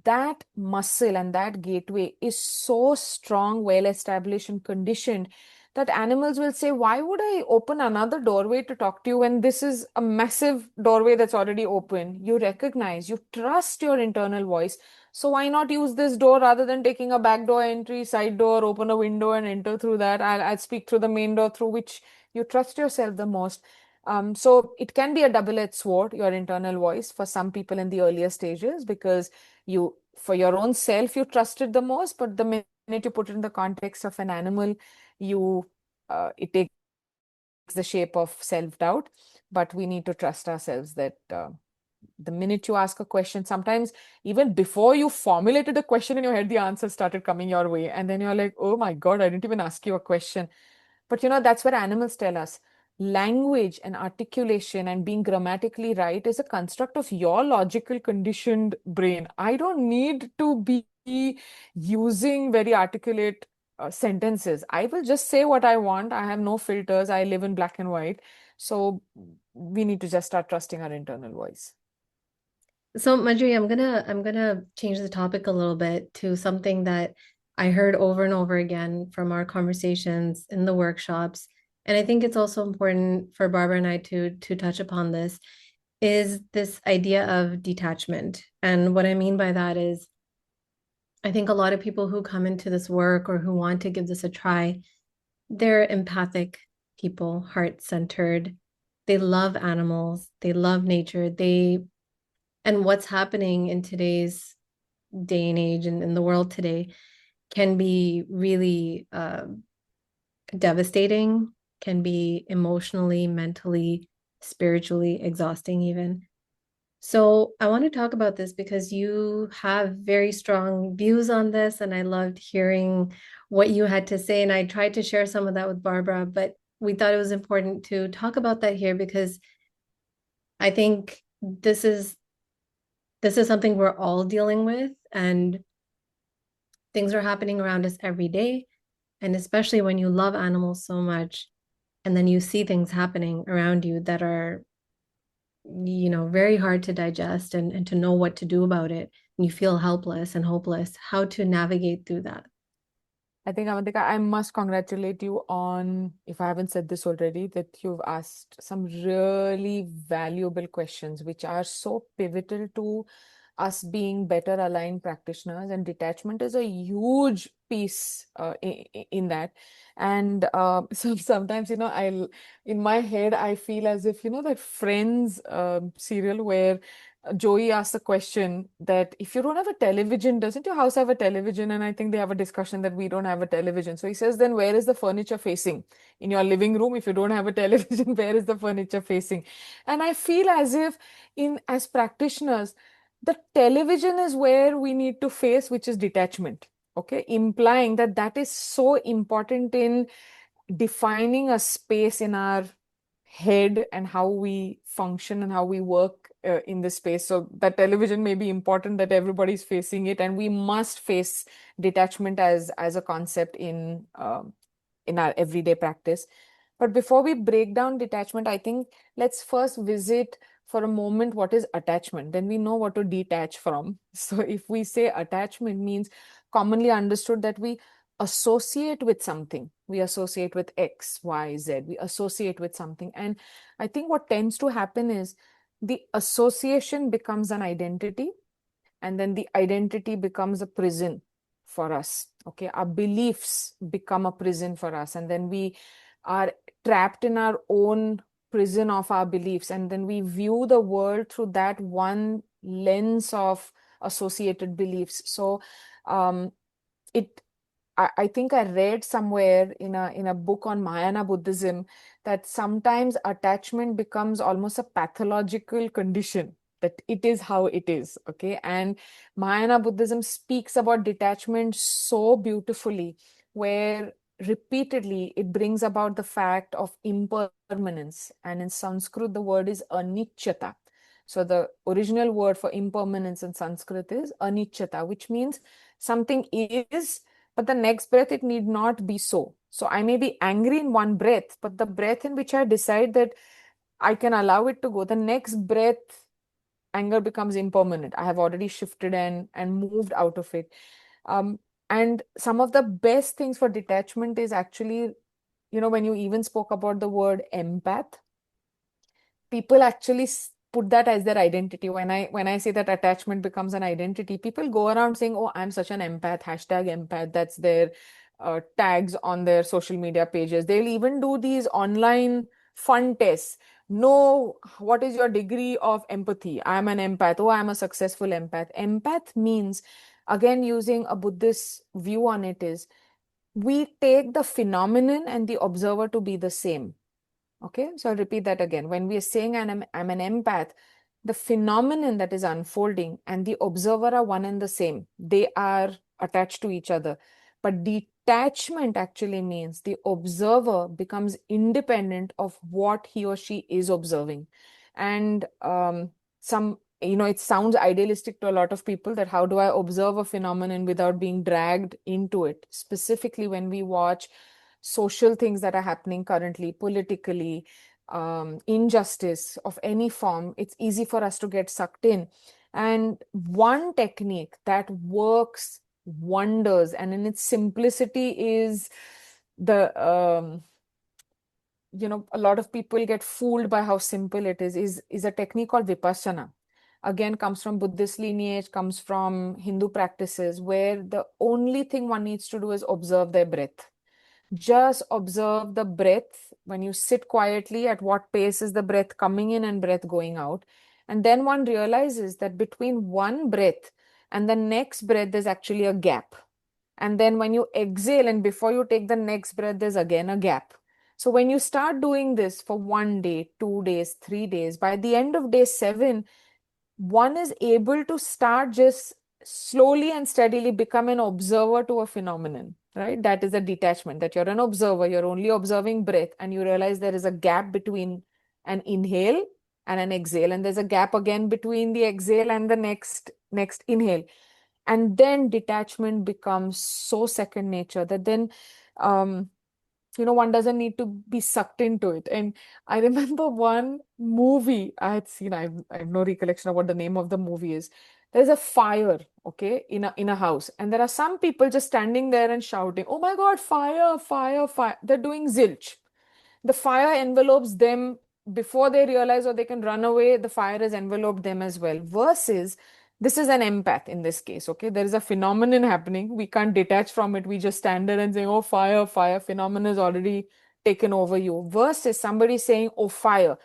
That muscle and that gateway is so strong, well established, and conditioned that animals will say, why would I open another doorway to talk to you when this is a massive doorway that's already open? You recognize, you trust your internal voice. So why not use this door rather than taking a back door entry, side door, open a window and enter through that? I'll speak through the main door through which you trust yourself the most. So it can be a double-edged sword, your internal voice, for some people in the earlier stages, because for your own self, you trust it the most, but the minute you put it in the context of an animal, it takes the shape of self-doubt. But we need to trust ourselves that the minute you ask a question, sometimes even before you formulated the question in your head, the answer started coming your way. And then you're like, oh my God, I didn't even ask you a question. But that's what animals tell us. Language and articulation and being grammatically right is a construct of your logical conditioned brain. I don't need to be using very articulate sentences. I will just say what I want. I have no filters. I live in black and white. So we need to just start trusting our internal voice. So, Manjari, I'm gonna change the topic a little bit to something that I heard over and over again from our conversations in the workshops. And I think it's also important for Barbara and I to touch upon this, is this idea of detachment. And what I mean by that is, I think a lot of people who come into this work or who want to give this a try, they're empathic people, heart-centered. They love animals, they love nature, and what's happening in today's day and age and in the world today can be really devastating, can be emotionally, mentally, spiritually exhausting, even. So, I want to talk about this because you have very strong views on this, and I loved hearing what you had to say. And I tried to share some of that with Barbara, but we thought it was important to talk about that here because I think this is something we're all dealing with, and things are happening around us every day. And especially when you love animals so much, and then you see things happening around you that are, very hard to digest and to know what to do about it. And you feel helpless and hopeless, how to navigate through that. I think, Avantika, I must congratulate you on, if I haven't said this already, that you've asked some really valuable questions, which are so pivotal to us being better aligned practitioners, and detachment is a huge piece in that. And so sometimes, in my head, I feel as if, that Friends serial where Joey asks a question that if you don't have a television, doesn't your house have a television? And I think they have a discussion that we don't have a television. So he says, then where is the furniture facing? In your living room, if you don't have a television, where is the furniture facing? And I feel as if as practitioners, the television is where we need to face, which is detachment. Okay, implying that that is so important in defining a space in our head and how we function and how we work in this space. So that television may be important, that everybody's facing it, and we must face detachment as a concept in our everyday practice. But before we break down detachment, I think let's first visit for a moment what is attachment. Then we know what to detach from. So if we say attachment means commonly understood that we associate with something. We associate with X, Y, Z. We associate with something. And I think what tends to happen is the association becomes an identity, and then the identity becomes a prison for us. Okay, our beliefs become a prison for us, and then we are trapped in our own prison of our beliefs, and then we view the world through that one lens of associated beliefs. So it I think I read somewhere in a book on Mahayana Buddhism that sometimes attachment becomes almost a pathological condition, that it is how it is. Okay. And Mahayana Buddhism speaks about detachment so beautifully, where repeatedly it brings about the fact of impermanence. And in Sanskrit, the word is anichyata. So the original word for impermanence in Sanskrit is anichyata, which means something is, but the next breath it need not be so. So I may be angry in one breath, but the breath in which I decide that I can allow it to go, the next breath anger becomes impermanent. I have already shifted and moved out of it. um, and some of the best things for detachment is actually, when you even spoke about the word empath, people actually put that as their identity. When I say that attachment becomes an identity, people go around saying, oh, I'm such an empath, hashtag empath. That's their tags on their social media pages. They'll even do these online fun tests. No, what is your degree of empathy? I'm an empath. Oh, I'm a successful empath. Empath means, again, using a Buddhist view on it, is we take the phenomenon and the observer to be the same. Okay, so I'll repeat that again. When we are saying I'm an empath, the phenomenon that is unfolding and the observer are one and the same. They are attached to each other. But detachment actually means the observer becomes independent of what he or she is observing. And it sounds idealistic to a lot of people, that how do I observe a phenomenon without being dragged into it? Specifically, when we watch social things that are happening currently, politically, injustice of any form, it's easy for us to get sucked in. And one technique that works wonders, and in its simplicity, is the a lot of people get fooled by how simple it is a technique called vipassana. Again, comes from Buddhist lineage, comes from Hindu practices, where the only thing one needs to do is observe their breath. Just observe the breath when you sit quietly, at what pace is the breath coming in and breath going out. And then one realizes that between one breath and the next breath, there's actually a gap. And then when you exhale and before you take the next breath, there's again a gap. So when you start doing this for 1 day, 2 days, 3 days, by the end of day 7, one is able to start just slowly and steadily become an observer to a phenomenon, right? That is a detachment, that you're an observer, you're only observing breath, and you realize there is a gap between an inhale and an exhale, and there's a gap again between the exhale and the next inhale. And then detachment becomes so second nature that then one doesn't need to be sucked into it. And I remember one movie I had seen. I have no recollection of what the name of the movie is. There's a fire, okay, in a house, and there are some people just standing there and shouting, "Oh my God, fire, fire, fire!" They're doing zilch. The fire envelopes them before they realize or they can run away. The fire has enveloped them as well. Versus This is an empath in this case, okay? There is a phenomenon happening. We can't detach from it. We just stand there and say, oh, fire, fire. Phenomenon is already taken over you. Versus somebody saying, oh, fire.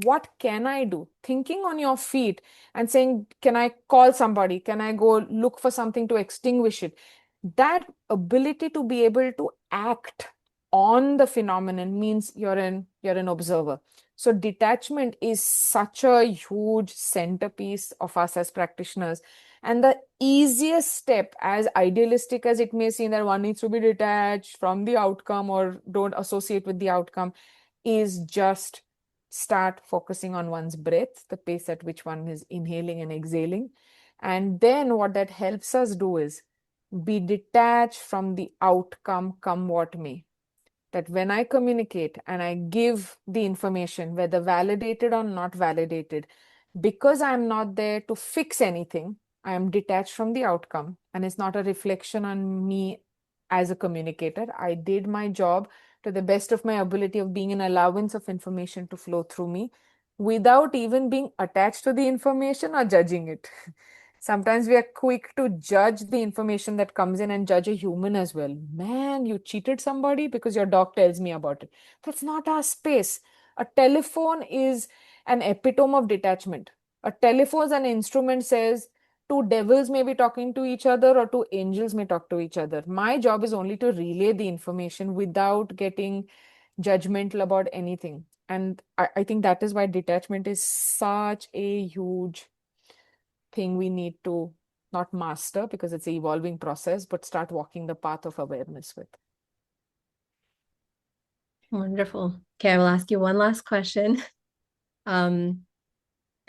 What can I do? Thinking on your feet and saying, can I call somebody? Can I go look for something to extinguish it? That ability to be able to act on the phenomenon means you're an observer. So detachment is such a huge centerpiece of us as practitioners. And the easiest step, as idealistic as it may seem, that one needs to be detached from the outcome or don't associate with the outcome, is just start focusing on one's breath, the pace at which one is inhaling and exhaling. And then what that helps us do is be detached from the outcome, come what may. That when I communicate and I give the information, whether validated or not validated, because I'm not there to fix anything, I am detached from the outcome and it's not a reflection on me as a communicator. I did my job to the best of my ability of being an allowance of information to flow through me without even being attached to the information or judging it. Sometimes we are quick to judge the information that comes in and judge a human as well. Man, you cheated somebody because your dog tells me about it. That's not our space. A telephone is an epitome of detachment. A telephone, an instrument, says two devils may be talking to each other or two angels may talk to each other. My job is only to relay the information without getting judgmental about anything. And I think that is why detachment is such a huge thing we need to not master because it's an evolving process, but start walking the path of awareness with. Wonderful. Okay, I will ask you one last question. Um,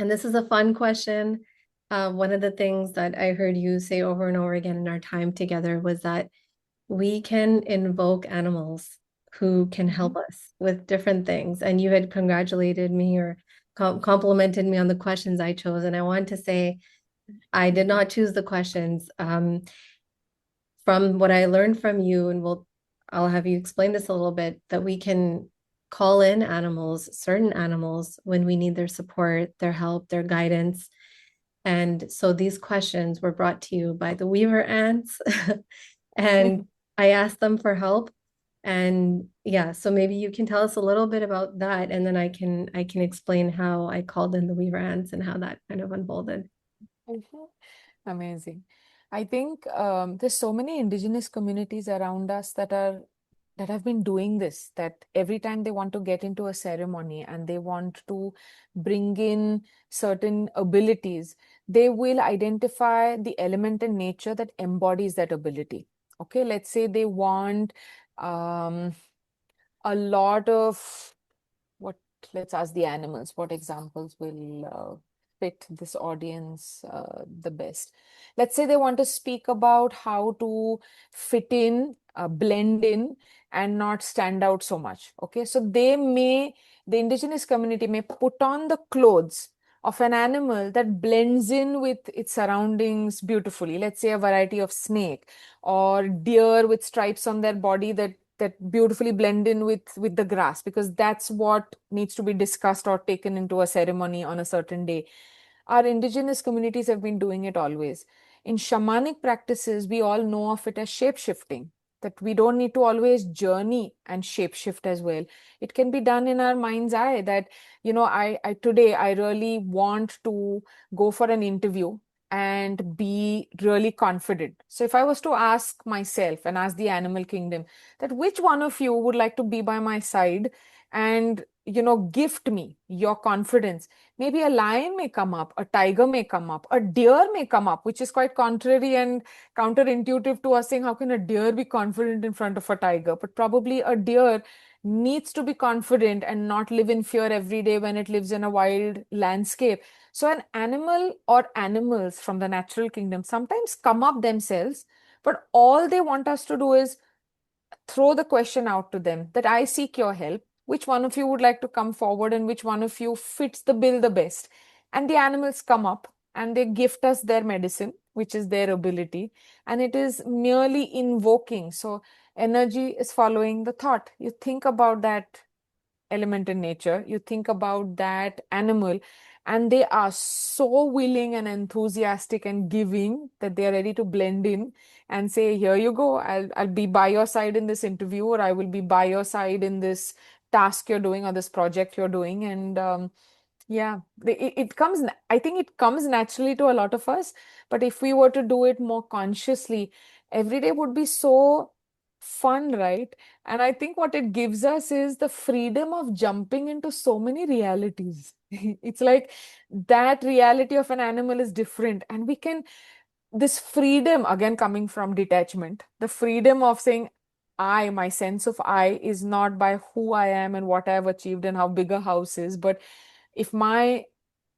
and this is a fun question. One of the things that I heard you say over and over again in our time together was that we can invoke animals who can help us with different things. And you had congratulated me or complimented me on the questions I chose. And I want to say I did not choose the questions. From what I learned from you, and I'll have you explain this a little bit, that we can call in animals, certain animals, when we need their support, their help, their guidance. And so these questions were brought to you by the weaver ants. And I asked them for help. And yeah, so maybe you can tell us a little bit about that, and then I can explain how I called in the weaver ants and how that kind of unfolded. Mhm. Amazing. I think there's so many indigenous communities around us that have been doing this, that every time they want to get into a ceremony and they want to bring in certain abilities, they will identify the element in nature that embodies that ability. Okay, let's say they want um, a lot of what, let's ask the animals, what examples will fit this audience the best. Let's say they want to speak about how to fit in, blend in, and not stand out so much. Okay, so the indigenous community may put on the clothes of an animal that blends in with its surroundings beautifully. Let's say a variety of snake or deer with stripes on their body that beautifully blend in with the grass, because that's what needs to be discussed or taken into a ceremony on a certain day. Our indigenous communities have been doing it always. In shamanic practices, we all know of it as shape shifting, that we don't need to always journey and shape shift as well. It can be done in our mind's eye that, I today I really want to go for an interview and be really confident. So if I was to ask myself and ask the animal kingdom that which one of you would like to be by my side and gift me your confidence, maybe a lion may come up, a tiger may come up, a deer may come up, which is quite contrary and counterintuitive to us saying, how can a deer be confident in front of a tiger? But probably a deer needs to be confident and not live in fear every day when it lives in a wild landscape. So an animal or animals from the natural kingdom sometimes come up themselves, but all they want us to do is throw the question out to them that I seek your help. Which one of you would like to come forward and which one of you fits the bill the best? And the animals come up and they gift us their medicine, which is their ability. And it is merely invoking. So energy is following the thought. You think about that element in nature, you think about that animal, and they are so willing and enthusiastic and giving that they are ready to blend in and say, here you go, I'll be by your side in this interview, or I will be by your side in this task you're doing or this project you're doing. And yeah, it comes, I think it comes naturally to a lot of us. But if we were to do it more consciously, every day would be so fun, right? And I think what it gives us is the freedom of jumping into so many realities. It's like that reality of an animal is different, and we can, this freedom, again, coming from detachment, the freedom of saying, my sense of I is not by who I am and what I've achieved and how big a house is, but if my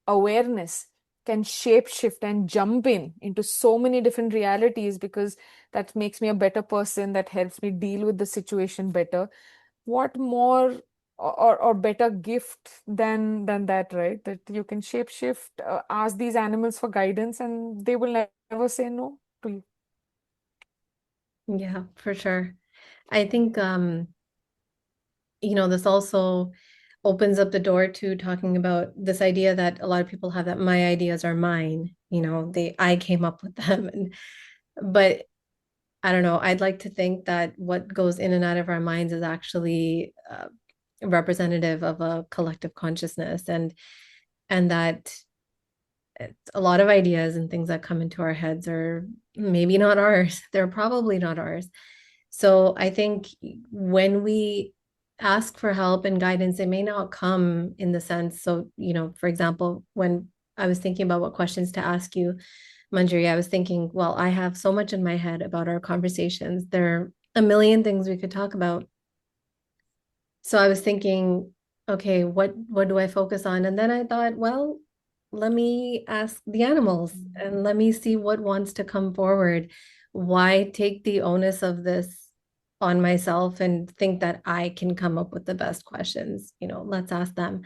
awareness can shape shift and jump into so many different realities, because that makes me a better person, that helps me deal with the situation better, what more or better gift than that, right? That you can shape shift, ask these animals for guidance, and they will never say no to you. Yeah, for sure. I think this also opens up the door to talking about this idea that a lot of people have, that my ideas are mine, I came up with them. But I don't know, I'd like to think that what goes in and out of our minds is actually representative of a collective consciousness, and that a lot of ideas and things that come into our heads are maybe not ours. They're probably not ours. So I think when we ask for help and guidance, it may not come in the sense. So, for example, when I was thinking about what questions to ask you, Manjiri, I was thinking, well, I have so much in my head about our conversations. There are a million things we could talk about. So I was thinking, okay, what do I focus on? And then I thought, well, let me ask the animals and let me see what wants to come forward. Why take the onus of this on myself and think that I can come up with the best questions? Let's ask them.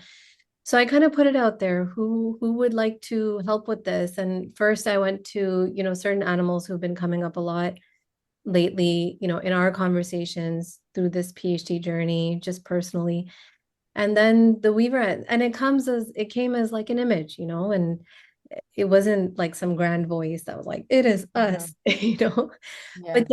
So I kind of put it out there, who would like to help with this? And first I went to, certain animals who've been coming up a lot lately, in our conversations through this PhD journey, just personally. And then the weaver ant, and it came as like an image, and it wasn't like some grand voice that was like, it is Yeah. us, Yeah. but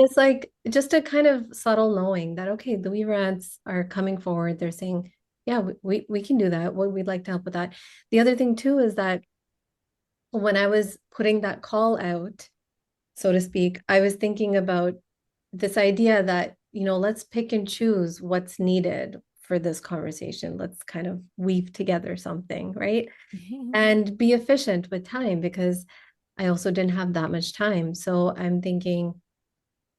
just a kind of subtle knowing that, okay, the weaver ants are coming forward. They're saying, yeah, we can do that. We'd like to help with that. The other thing too is that when I was putting that call out, so to speak, I was thinking about this idea that, let's pick and choose what's needed for this conversation. Let's kind of weave together something, right? And be efficient with time, because I also didn't have that much time. So I'm thinking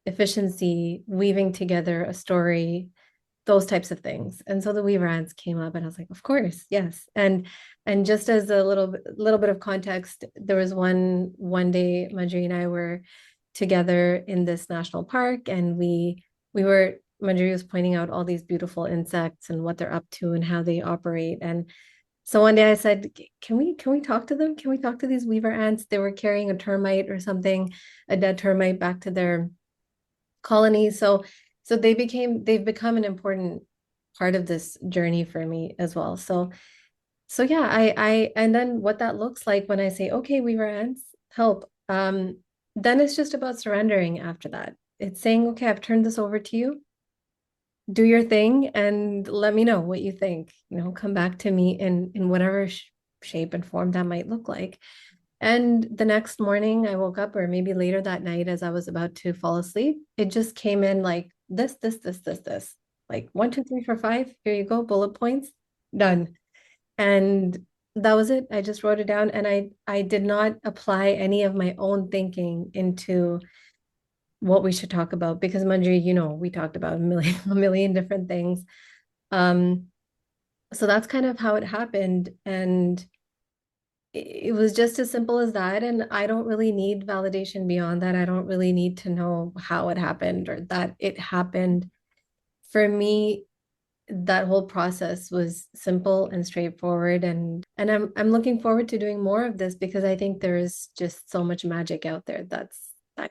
efficiency, weaving together a story, those types of things. And so the Weaver ants came up, and I was like, of course, yes. And just as a little bit of context, there was one day Manjiri and I were together in this national park, and we were Manjiri was pointing out all these beautiful insects and what they're up to and how they operate. And so one day I said, can we talk to them? Can we talk to these weaver ants? They were carrying a termite or something, a dead termite, back to their colony. So they've become an important part of this journey for me as well. So yeah, and then what that looks like when I say, okay, weaver ants, help. Then it's just about surrendering after that. It's saying, okay, I've turned this over to you. Do your thing and let me know what you think. Come back to me in whatever shape and form that might look like. And the next morning I woke up, or maybe later that night as I was about to fall asleep, it just came in like this, like 1, 2, 3, 4, 5. Here you go, bullet points, done. And that was it. I just wrote it down, and I did not apply any of my own thinking into what we should talk about, because Manjiri, we talked about a million different things. Um, so that's kind of how it happened. And it was just as simple as that. And I don't really need validation beyond that. I don't really need to know how it happened or that it happened. For me, that whole process was simple and straightforward, and I'm looking forward to doing more of this, because I think there's just so much magic out there that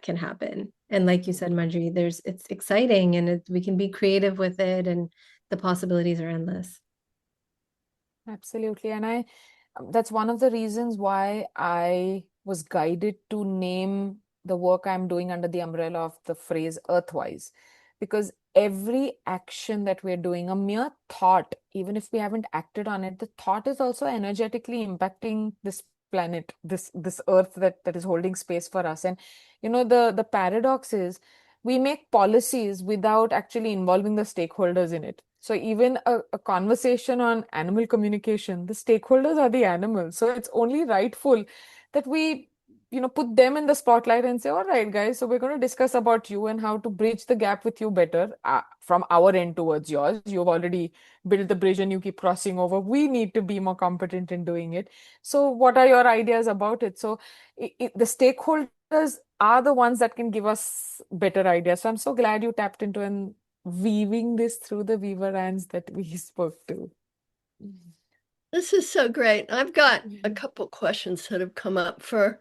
can happen. And like you said, Manjiri, it's exciting, and we can be creative with it, and the possibilities are endless. Absolutely. And that's one of the reasons why I was guided to name the work I'm doing under the umbrella of the phrase earthwise. Because every action that we're doing, a mere thought, even if we haven't acted on it, the thought is also energetically impacting this planet, this earth that is holding space for us. And the paradox is we make policies without actually involving the stakeholders in it. So even a conversation on animal communication, the stakeholders are the animals. So it's only rightful that we, put them in the spotlight and say, all right, guys, so we're going to discuss about you and how to bridge the gap with you better from our end towards yours. You've already built the bridge and you keep crossing over. We need to be more competent in doing it. So what are your ideas about it? So the stakeholders are the ones that can give us better ideas. So I'm so glad you tapped into and weaving this through the weaver ants that we spoke to. This is so great. I've got a couple questions that have come up for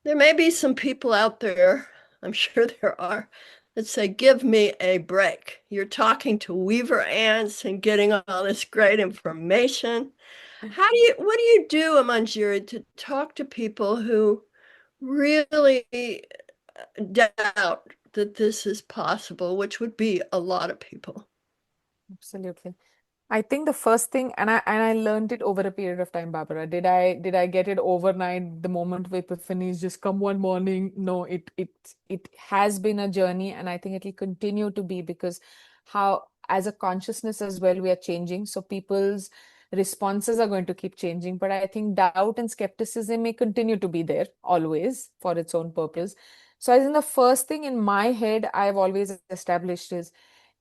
there may be some people out there, I'm sure there are, that say, give me a break. You're talking to weaver ants and getting all this great information. What do you do, Manjiri, to talk to people who really doubt that this is possible, which would be a lot of people? Absolutely. I think the first thing, and I learned it over a period of time, Barbara. Did I get it overnight? The moment of epiphanies just come one morning? No, it has been a journey, and I think it will continue to be because how as a consciousness as well we are changing. So people's responses are going to keep changing, but I think doubt and skepticism may continue to be there always for its own purpose. So I think the first thing in my head I've always established is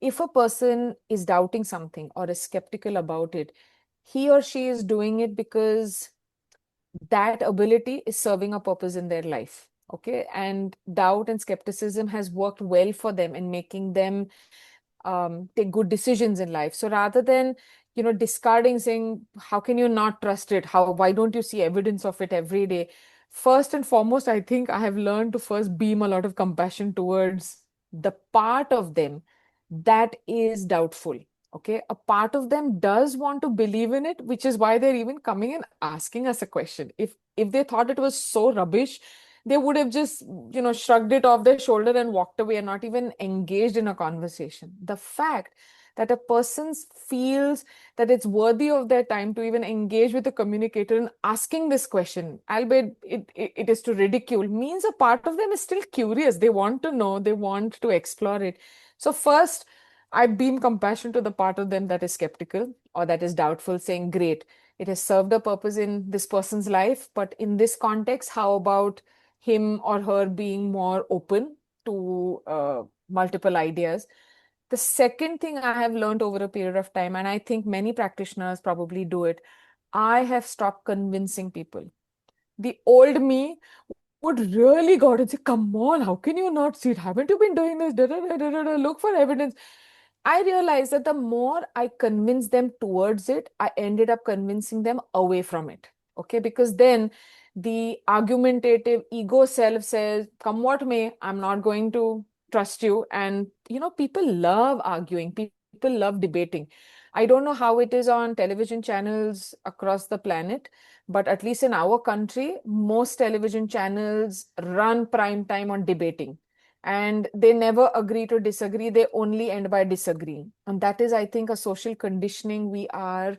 if a person is doubting something or is skeptical about it, he or she is doing it because that ability is serving a purpose in their life. Okay. And doubt and skepticism has worked well for them in making them take good decisions in life. So rather than, discarding, saying, how can you not trust it? Why don't you see evidence of it every day? First and foremost, I think I have learned to first beam a lot of compassion towards the part of them that is doubtful. Okay. A part of them does want to believe in it, which is why they're even coming and asking us a question. If they thought it was so rubbish, they would have just shrugged it off their shoulder and walked away and not even engaged in a conversation. The fact that a person feels that it's worthy of their time to even engage with a communicator and asking this question, albeit it is to ridicule, means a part of them is still curious. They want to know, they want to explore it. So first, I beam compassion to the part of them that is skeptical or that is doubtful, saying, great, it has served a purpose in this person's life, but in this context, how about him or her being more open to multiple ideas? The second thing I have learned over a period of time, and I think many practitioners probably do it, I have stopped convincing people. The old me would really go out and say, come on, how can you not see it? Haven't you been doing this? Da, da, da, da, da, da. Look for evidence. I realized that the more I convinced them towards it, I ended up convincing them away from it. Okay, because then the argumentative ego self says, come what may, I'm not going to trust you. And, people love arguing, people love debating. I don't know how it is on television channels across the planet, but at least in our country, most television channels run prime time on debating. And they never agree to disagree. They only end by disagreeing. And that is, I think, a social conditioning we are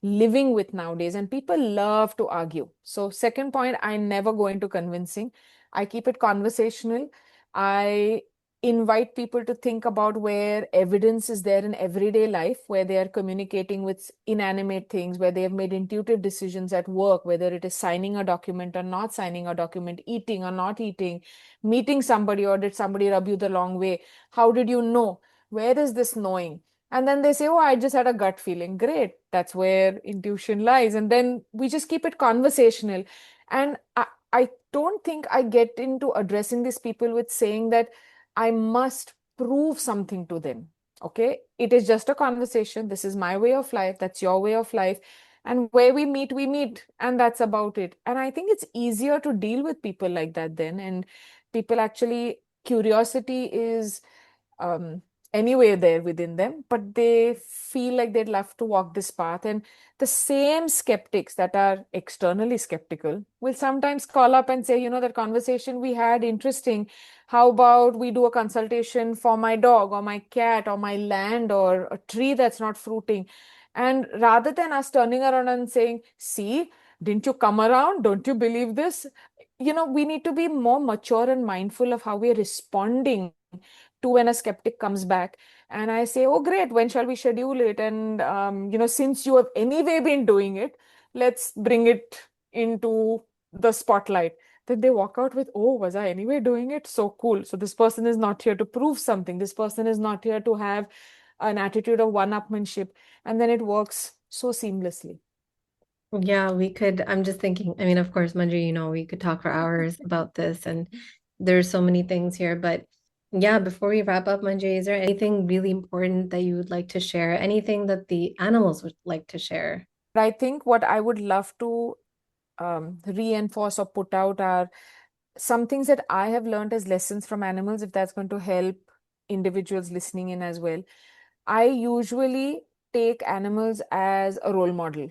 living with nowadays. And people love to argue. So, second point, I never go into convincing. I keep it conversational. I invite people to think about where evidence is there in everyday life, where they are communicating with inanimate things, where they have made intuitive decisions at work, whether it is signing a document or not signing a document, eating or not eating, meeting somebody, or did somebody rub you the wrong way? How did you know? Where is this knowing? And then they say, oh, I just had a gut feeling. Great. That's where intuition lies. And then we just keep it conversational. And I don't think I get into addressing these people with saying that I must prove something to them. Okay. It is just a conversation. This is my way of life. That's your way of life. And where we meet, we meet. And that's about it. And I think it's easier to deal with people like that then. And people actually, curiosity is anyway there within them, but they feel like they'd love to walk this path. And the same skeptics that are externally skeptical will sometimes call up and say, that conversation we had, interesting. How about we do a consultation for my dog or my cat or my land or a tree that's not fruiting? And rather than us turning around and saying, see, didn't you come around? Don't you believe this? We need to be more mature and mindful of how we're responding to when a skeptic comes back. And I say, oh, great, when shall we schedule it? And, since you have anyway been doing it, let's bring it into the spotlight. Then they walk out with, oh, was I anyway doing it? So cool. So this person is not here to prove something. This person is not here to have an attitude of one-upmanship. And then it works so seamlessly. Yeah, we could. I'm just thinking, I mean, of course, Manjiri, we could talk for hours about this, and there's so many things here. But yeah, before we wrap up, Manjiri, is there anything really important that you would like to share? Anything that the animals would like to share? I think what I would love to reinforce or put out are some things that I have learned as lessons from animals, if that's going to help individuals listening in as well. I usually take animals as a role model.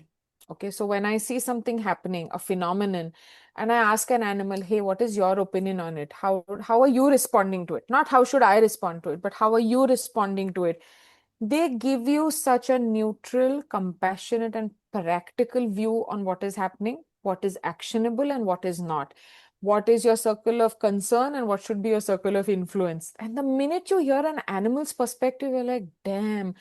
Okay, so when I see something happening, a phenomenon, and I ask an animal, hey, what is your opinion on it? How are you responding to it? Not how should I respond to it, but how are you responding to it? They give you such a neutral, compassionate, and practical view on what is happening, what is actionable, and what is not. What is your circle of concern and what should be your circle of influence? And the minute you hear an animal's perspective, you're like, damn,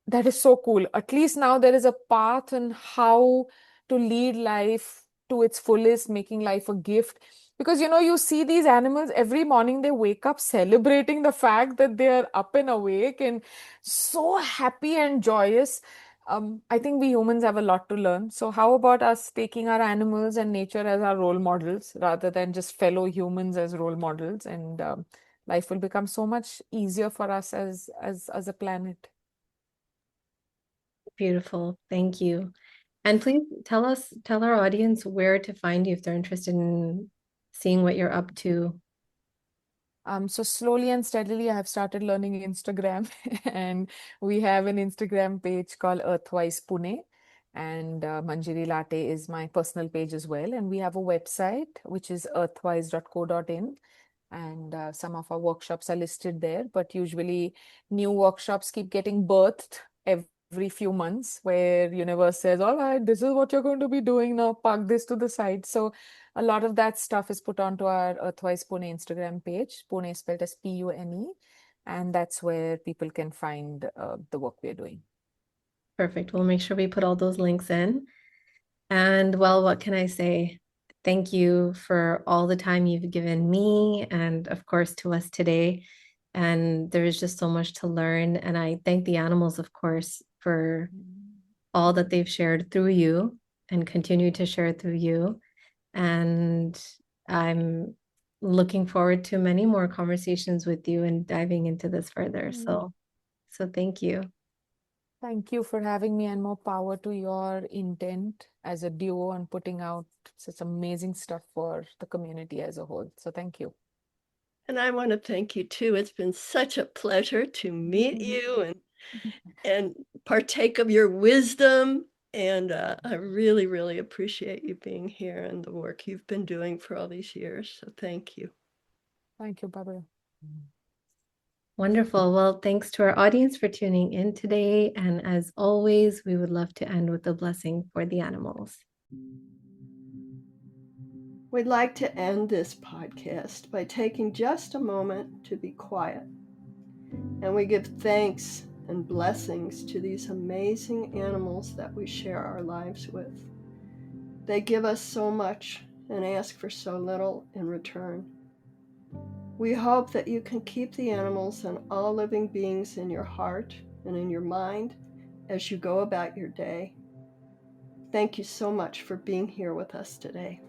that is so cool. At least now there is a path on how to lead life to its fullest, making life a gift. Because you see these animals every morning, they wake up celebrating the fact that they are up and awake and so happy and joyous. I think we humans have a lot to learn. So, how about us taking our animals and nature as our role models rather than just fellow humans as role models? And life will become so much easier for us as a planet. Beautiful. Thank you. And please tell our audience where to find you if they're interested in seeing what you're up to. So slowly and steadily, I have started learning Instagram, and we have an Instagram page called Earthwise Pune, and Manjiri Latey is my personal page as well. And we have a website which is earthwise.co.in, and some of our workshops are listed there. But usually, new workshops keep getting birthed every few months, where universe says, "All right, this is what you're going to be doing now. Park this to the side." So a lot of that stuff is put onto our Earthwise Pune Instagram page. Pune is spelled as Pune, and that's where people can find the work we're doing. Perfect. We'll make sure we put all those links in. And well, what can I say? Thank you for all the time you've given me and, of course, to us today. And there's just so much to learn. And I thank the animals, of course, for all that they've shared through you and continue to share through you. And I'm looking forward to many more conversations with you and diving into this further. So thank you. Thank you for having me, and more power to your intent as a duo and putting out such amazing stuff for the community as a whole. So thank you. And I want to thank you too. It's been such a pleasure to meet you and partake of your wisdom. And I really, really appreciate you being here and the work you've been doing for all these years. So thank you. Thank you, Barbara. Wonderful. Well, thanks to our audience for tuning in today. And as always, we would love to end with a blessing for the animals. We'd like to end this podcast by taking just a moment to be quiet. And we give thanks and blessings to these amazing animals that we share our lives with. They give us so much and ask for so little in return. We hope that you can keep the animals and all living beings in your heart and in your mind as you go about your day. Thank you so much for being here with us today.